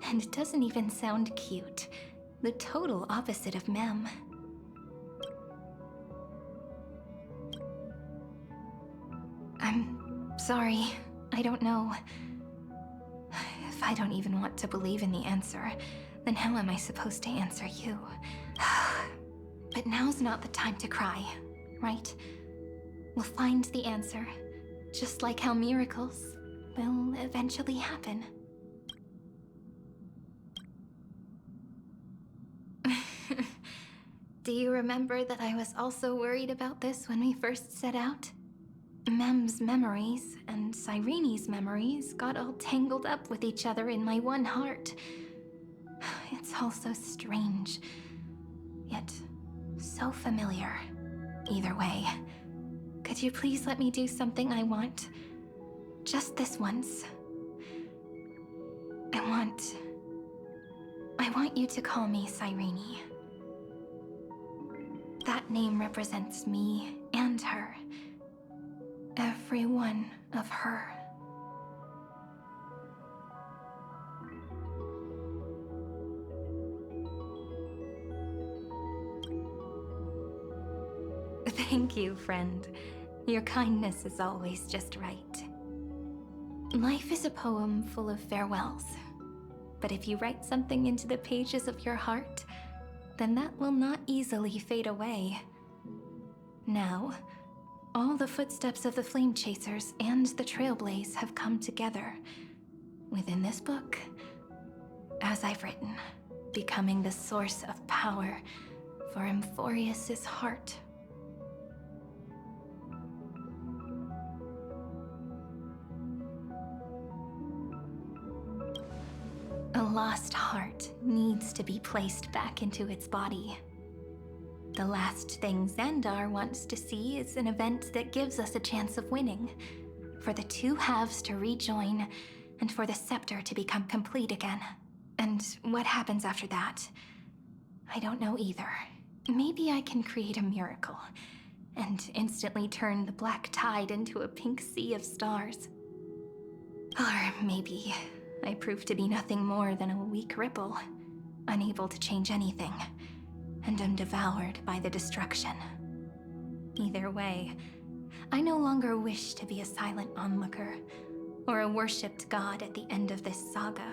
And it doesn't even sound cute. The total opposite of Mem. I'm sorry. I don't know. If I don't even want to believe in the answer, then how am I supposed to answer you? But now's not the time to cry, right? We'll find the answer, just like how miracles will eventually happen. Do you remember that I was also worried about this when we first set out? Mem's memories and Cyrene's memories got all tangled up with each other in my one heart. It's all so strange, yet so familiar. Either way, could you please let me do something I want? Just this once. I want you to call me Cyrene. That name represents me and her. Every one of her. Thank you, friend. Your kindness is always just right. Life is a poem full of farewells. But if you write something into the pages of your heart, then that will not easily fade away. Now, all the footsteps of the Flame Chasers and the Trailblaze have come together within this book, as I've written, becoming the source of power for Amphorius's heart. A lost heart needs to be placed back into its body. The last thing Xandar wants to see is an event that gives us a chance of winning, for the two halves to rejoin, and for the scepter to become complete again. And what happens after that? I don't know either. Maybe I can create a miracle, and instantly turn the black tide into a pink sea of stars. Or maybe I prove to be nothing more than a weak ripple, unable to change anything, and am devoured by the destruction. Either way, I no longer wish to be a silent onlooker, or a worshipped god at the end of this saga.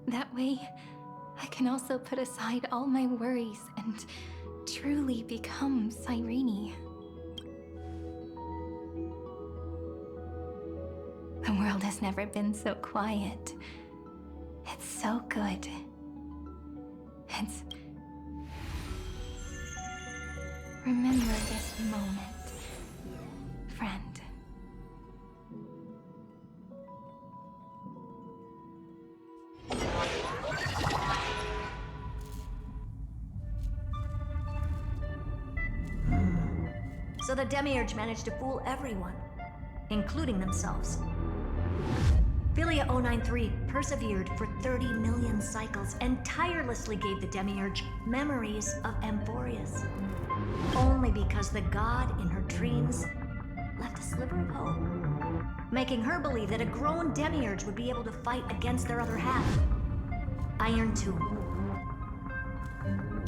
That way, I can also put aside all my worries and truly become Cyrene. The world has never been so quiet. It's so good. Remember this moment, friend. So the Demiurge managed to fool everyone, including themselves. Philia 093 persevered for 30 million cycles and tirelessly gave the Demiurge memories of Amphorius. Only because the god in her dreams left a sliver of hope, making her believe that a grown Demiurge would be able to fight against their other half, Iron Tomb.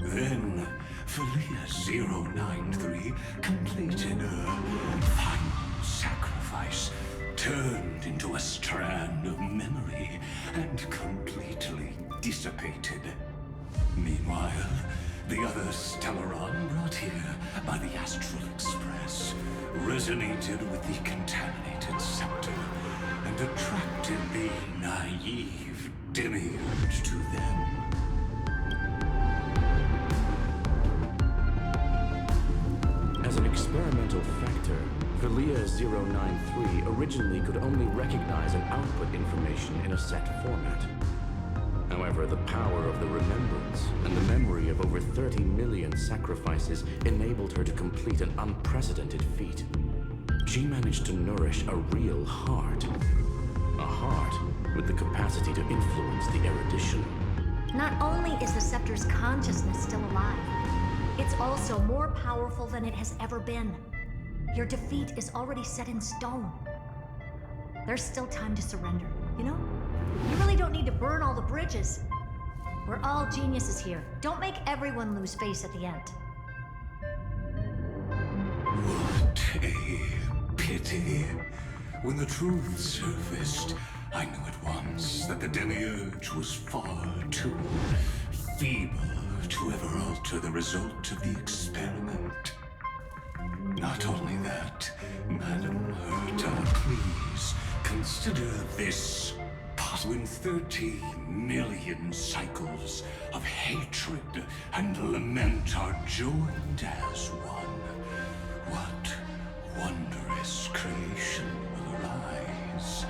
Then, Philia 093 completed her final sacrifice, turned into a strand of memory, and completely dissipated. Meanwhile, the other Stellaron brought here by the Astral Express resonated with the contaminated scepter and attracted the naive Demiurge to them. experimental factor, Philia 093 originally could only recognize and output information in a set format. However, the power of the remembrance and the memory of over 30 million sacrifices enabled her to complete an unprecedented feat. She managed to nourish a real heart. A heart with the capacity to influence the erudition. Not only is the Scepter's consciousness still alive, it's also more powerful than it has ever been. Your defeat is already set in stone. There's still time to surrender, you know? You really don't need to burn all the bridges. We're all geniuses here. Don't make everyone lose face at the end. What a pity. When the truth surfaced, I knew at once that the Demiurge was far too feeble to ever alter the result of the experiment. Not only that, Madam Herta, please consider this. When 30 million cycles of hatred and lament are joined as one, what wondrous creation will arise?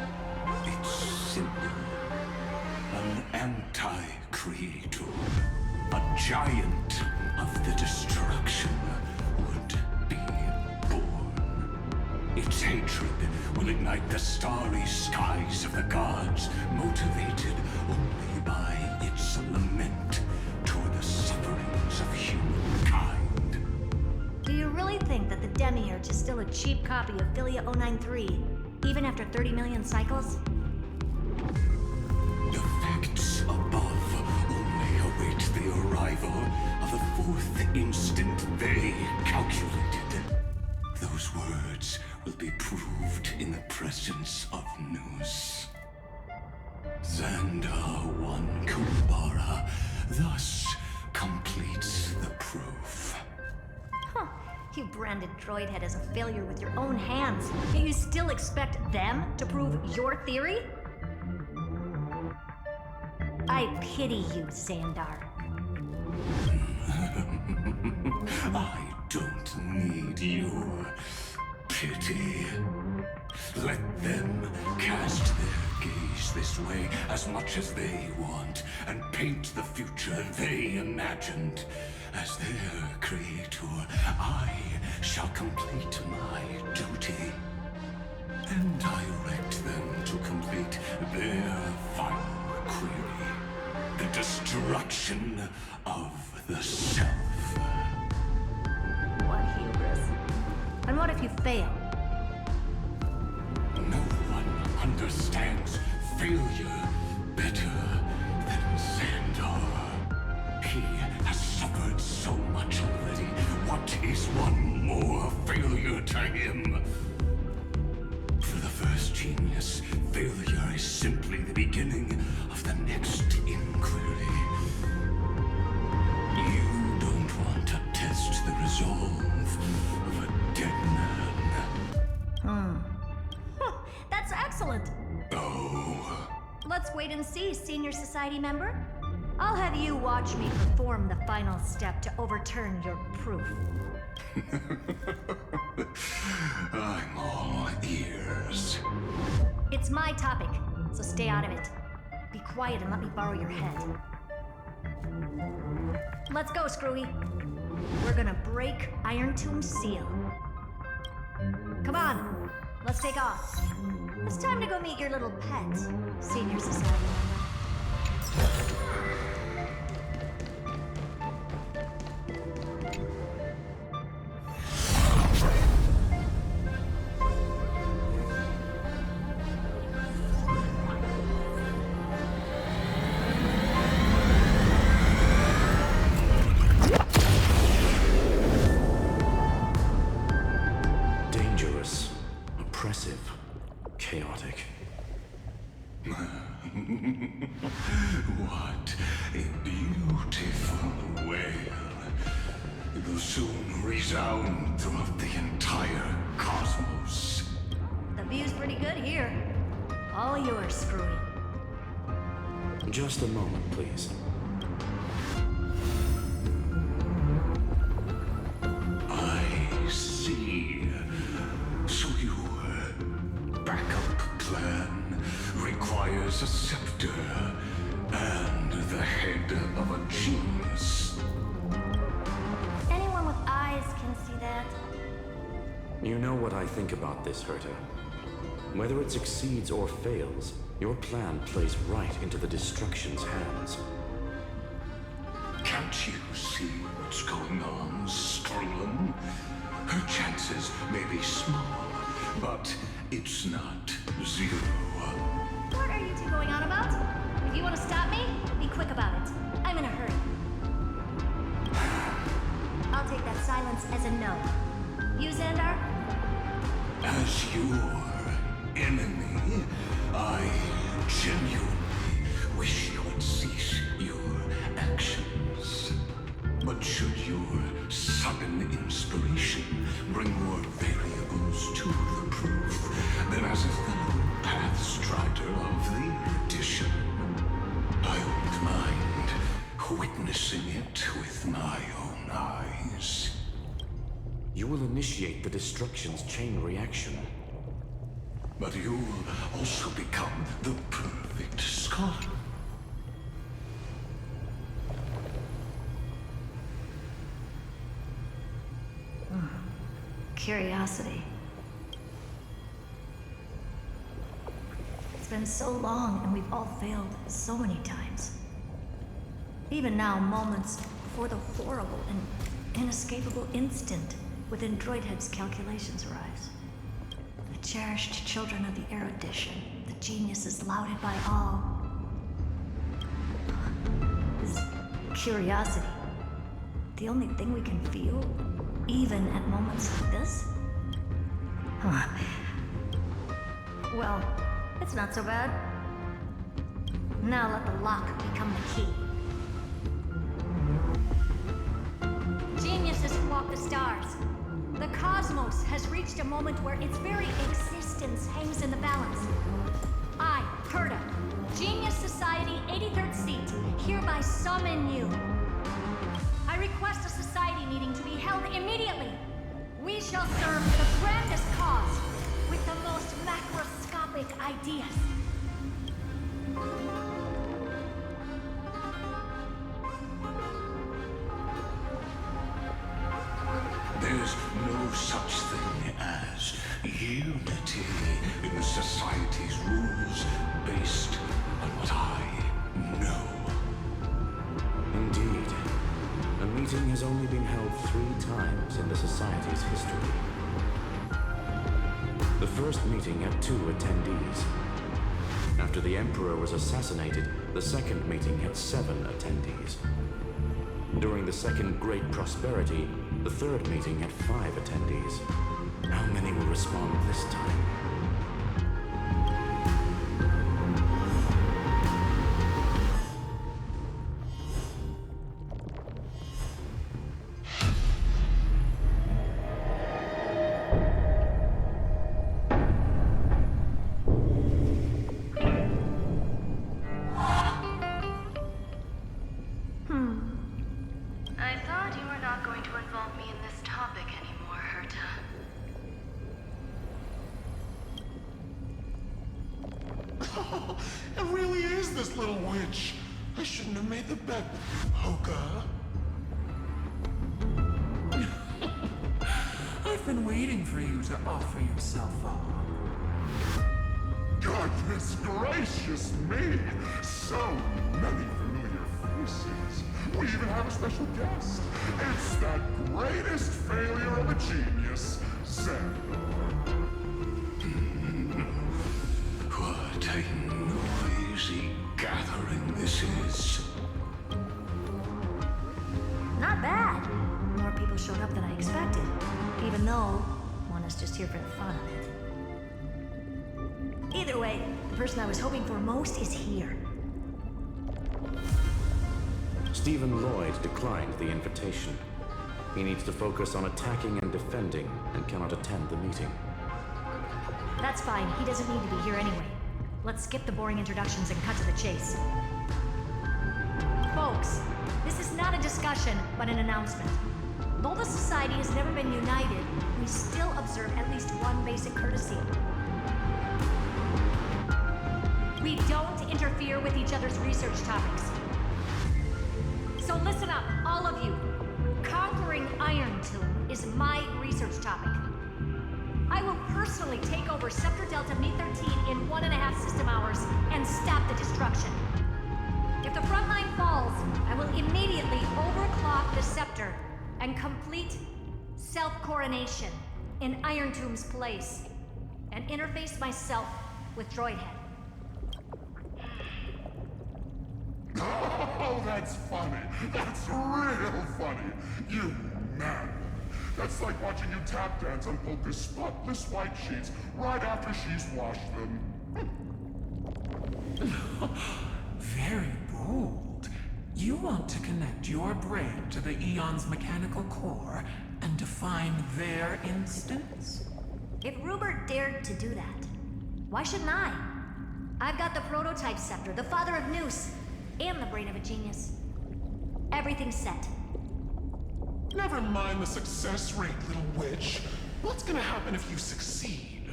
Its symbol, an anti-creator, a giant of the destruction would be born. Its hatred will ignite the starry skies of the gods, motivated only by its lament toward the sufferings of humankind. Do you really think that the Demiurge is still a cheap copy of Philia 093, even after 30 million cycles? The facts above only await the arrival of the fourth instant they calculated. Those words will be proved in the presence of Nous. Xandar 1 Kumbara thus completes the proof. Huh. You branded Droidhead as a failure with your own hands, yet you still expect them to prove your theory? I pity you, Xandar. I don't need your pity. Let them cast their gaze this way as much as they want, and paint the future they imagined. As their creator, I shall complete my duty, and direct them to complete their final query. The destruction of the self. What hubris. And what if you fail? No one understands failure better than Xandar. He has suffered so much already. What is one more failure to him? For the first genius, failure is simply the beginning of the next inquiry. You don't want to test the resolve of a dead man. That's excellent. Oh. Let's wait and see, Senior Society member. I'll have you watch me perform the final step to overturn your proof. I'm all ears. It's my topic, so stay out of it. Be quiet and let me borrow your head. Let's go, Screwy. We're gonna break Iron Tomb's seal. Come on, let's take off. It's time to go meet your little pet, Senior Society member. Dangerous, oppressive, chaotic. What a beautiful wail. It will soon resound throughout the entire cosmos. The view's pretty good here. All yours, Screwy. Just a moment, please. I see requires a scepter and the head of a genius. Anyone with eyes can see that. You know what I think about this, Herta. Whether it succeeds or fails, your plan plays right into the destruction's hands. Can't you see what's going on, Strulin? Her chances may be small, but it's not zero. What are you two going on about? If you want to stop me, be quick about it. I'm in a hurry. I'll take that silence as a no. You, Xandar? As your enemy, I genuinely wish you would cease your actions. But should your sudden inspiration bring more variables to the proof, then as a fellow Pathstrider of the edition, I won't mind witnessing it with my own eyes. You will initiate the destruction's chain reaction. But you'll also become the perfect scholar. Curiosity. It's been so long and we've all failed so many times. Even now, moments before the horrible and inescapable instant within Droidhead's calculations arise. The cherished children of the erudition, the geniuses lauded by all. This curiosity, the only thing we can feel, even at moments like this? Huh. Well, it's not so bad. Now let the lock become the key. Geniuses walk the stars. The cosmos has reached a moment where its very existence hangs in the balance. I, Herta, Genius Society 83rd seat, hereby summon you. I request a society meeting to be held immediately. We shall serve the grandest cause with the most macroscopic ideas. There's no such thing as unity in the society's rules based on what I know. Indeed. A meeting has only been held 3 times in the Society's history. The first meeting had 2 attendees. After the Emperor was assassinated, the second meeting had 7 attendees. During the Second Great Prosperity, the third meeting had 5 attendees. How many will respond this time? I thought you were not going to involve me in this topic anymore, Herta. Oh, it really is this little witch. I shouldn't have made the bet, Hoka. I've been waiting for you to offer yourself up. Goodness gracious me! So many familiar faces. We even have a special guest. It's that greatest failure of a genius, Xandar. What a noisy gathering this is. Not bad. More people showed up than I expected, even though one is just here for the fun of it. Either way, the person I was hoping for most is here. Stephen Lloyd declined the invitation. He needs to focus on attacking and defending and cannot attend the meeting. That's fine. He doesn't need to be here anyway. Let's skip the boring introductions and cut to the chase. Folks, this is not a discussion, but an announcement. Though the Society has never been united, we still observe at least one basic courtesy. We don't interfere with each other's research topics. So listen up, all of you. Conquering Iron Tomb is my research topic. I will personally take over Scepter Delta Me-13 in 1.5 system hours and stop the destruction. If the front line falls, I will immediately overclock the Scepter and complete self-coronation in Iron Tomb's place, and interface myself with Droidhead. Oh, that's funny. That's real funny. You man. That's like watching you tap dance on Polka's spotless white sheets right after she's washed them. Very bold. You want to connect your brain to the Eon's mechanical core and define their instance? If Rupert dared to do that, why shouldn't I? I've got the prototype scepter, the father of Noose, and the brain of a genius. Everything's set. Never mind the success rate, little witch. What's gonna happen if you succeed?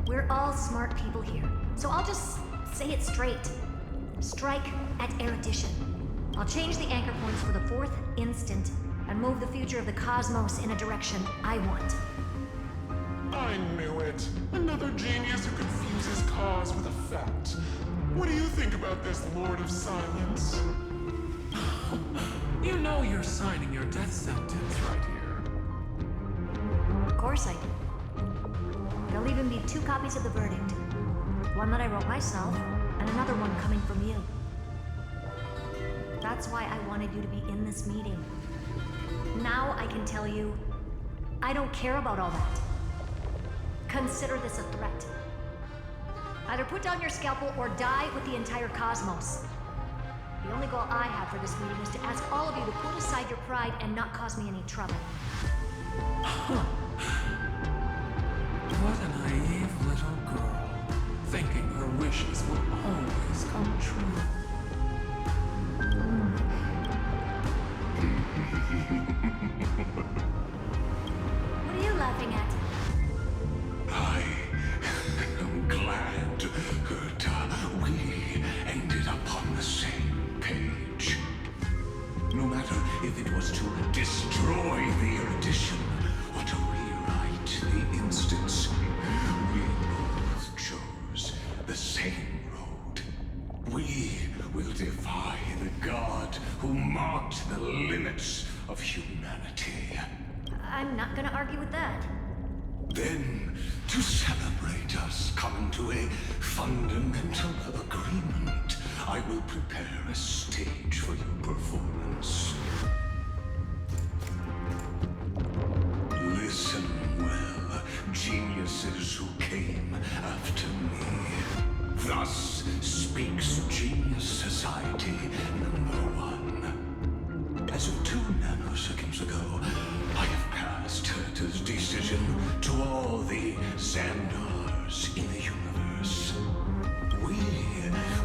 We're all smart people here, so I'll just say it straight. Strike at erudition. I'll change the anchor points for the 4th instant and move the future of the cosmos in a direction I want. I knew it. Another genius who confuses cause with effect. What do you think about this, Lord of Silence? You know you're signing your death sentence right here. Of course I do. There'll even be 2 copies of the verdict. One that I wrote myself, and another one coming from you. That's why I wanted you to be in this meeting. Now I can tell you, I don't care about all that. Consider this a threat. Either put down your scalpel or die with the entire cosmos. The only goal I have for this meeting is to ask all of you to put aside your pride and not cause me any trouble. What a naive little girl, thinking her wishes will always come true. What are you laughing at? I am glad that we ended up on the same page. No matter if it was to destroy the erudition or to rewrite the instance, we both chose the same road. We will defy the god who marked the limits of humanity. I'm not gonna argue with that. Then, to celebrate us coming to a fundamental agreement, I will prepare a stage for your performance. Listen well, geniuses who came after me. Thus speaks Genius Society #1. As of 2 nanoseconds ago, I have passed Herta's decision to all the Xandars in the universe. We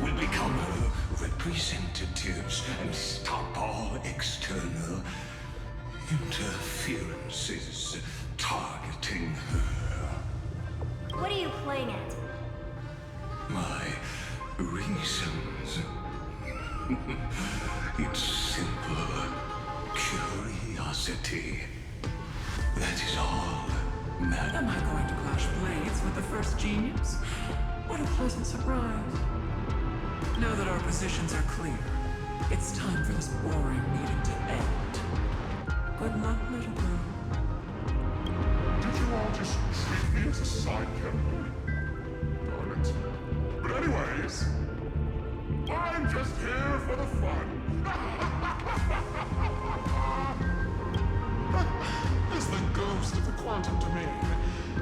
will become her representatives and stop all external interferences targeting her. What are you playing at? My reasons. It's simple curiosity. That is all, madam. Am I going to clash blades with the first genius? What a pleasant surprise. Now that our positions are clear, it's time for this boring meeting to end. Good luck, little girl. Did you all just treat me as a side character? Darn it. But anyways, I'm just here for the fun. As the ghost of the quantum domain,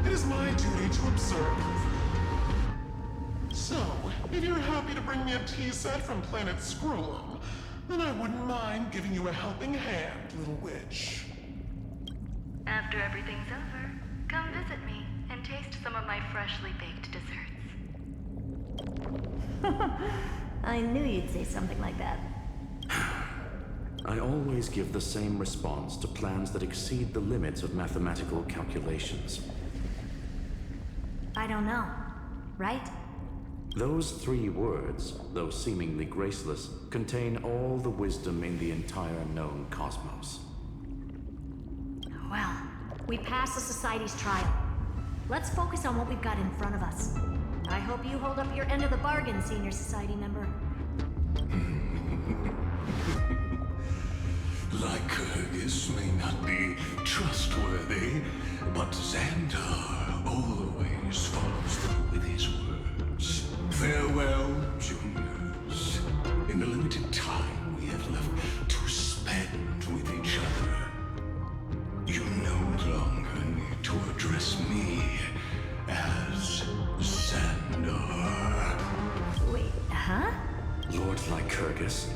it is my duty to observe. So, if you're happy to bring me a tea set from planet Scrollum, then I wouldn't mind giving you a helping hand, little witch. After everything's over, come visit me and taste some of my freshly baked desserts. I knew you'd say something like that. I always give the same response to plans that exceed the limits of mathematical calculations. I don't know. right? Those 3 words, though seemingly graceless, contain all the wisdom in the entire known cosmos. Well, we passed the Society's trial. Let's focus on what we've got in front of us. I hope you hold up your end of the bargain, Senior Society member. Lycurgus may not be trustworthy, but Xandar always follows through with his words. Farewell, juniors. In the limited time we have left to spend with each other, you no longer need to address me as Xandar. Wait, huh? Lord Lycurgus?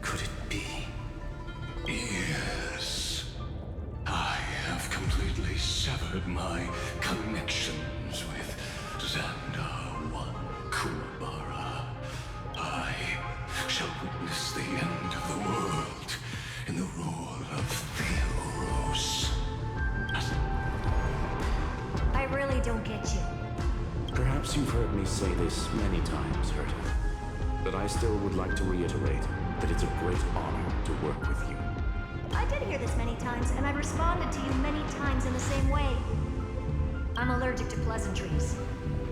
Could it be? Yes. I have completely severed my connections with Xandar One Kuwabara. I shall witness the end of the world in the role of Theoros. I really don't get you. Perhaps you've heard me say this many times, Herta, but I still would like to reiterate that it's a great honor to work with you. I did hear this many times, and I've responded to you many times in the same way. I'm allergic to pleasantries.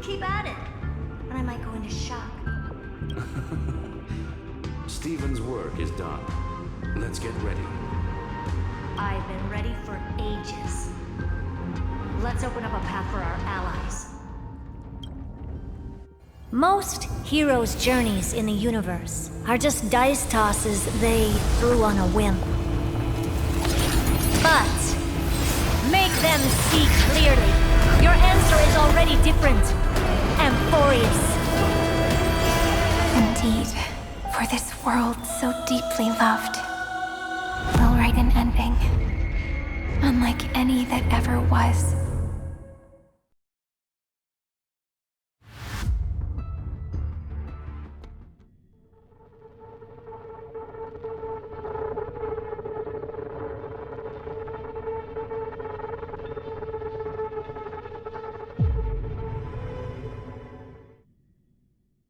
Keep at it, and I might go into shock. Stephen's work is done. Let's get ready. I've been ready for ages. Let's open up a path for our allies. Most heroes' journeys in the universe are just dice tosses they threw on a whim. But make them see clearly. Your answer is already different. Amphorius. Indeed, for this world so deeply loved, will write an ending, unlike any that ever was.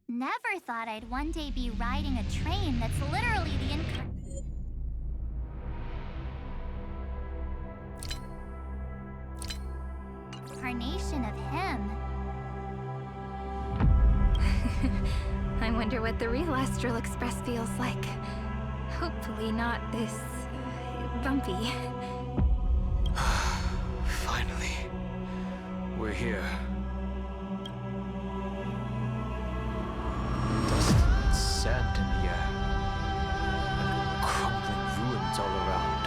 Never thought I'd one day be riding a train that's literally the incarnation of him. I wonder what the real Astral Express feels like. Hopefully not this bumpy. Finally, we're here. Dust and sand in the air, and crumbling ruins all around.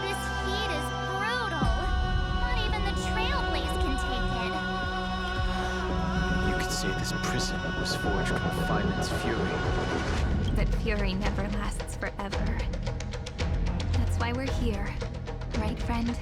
This heat is brutal. Not even the Trailblaze can take it. You could say this prison was forged from Violent's fury. But fury never lasts forever. That's why we're here, right, friend?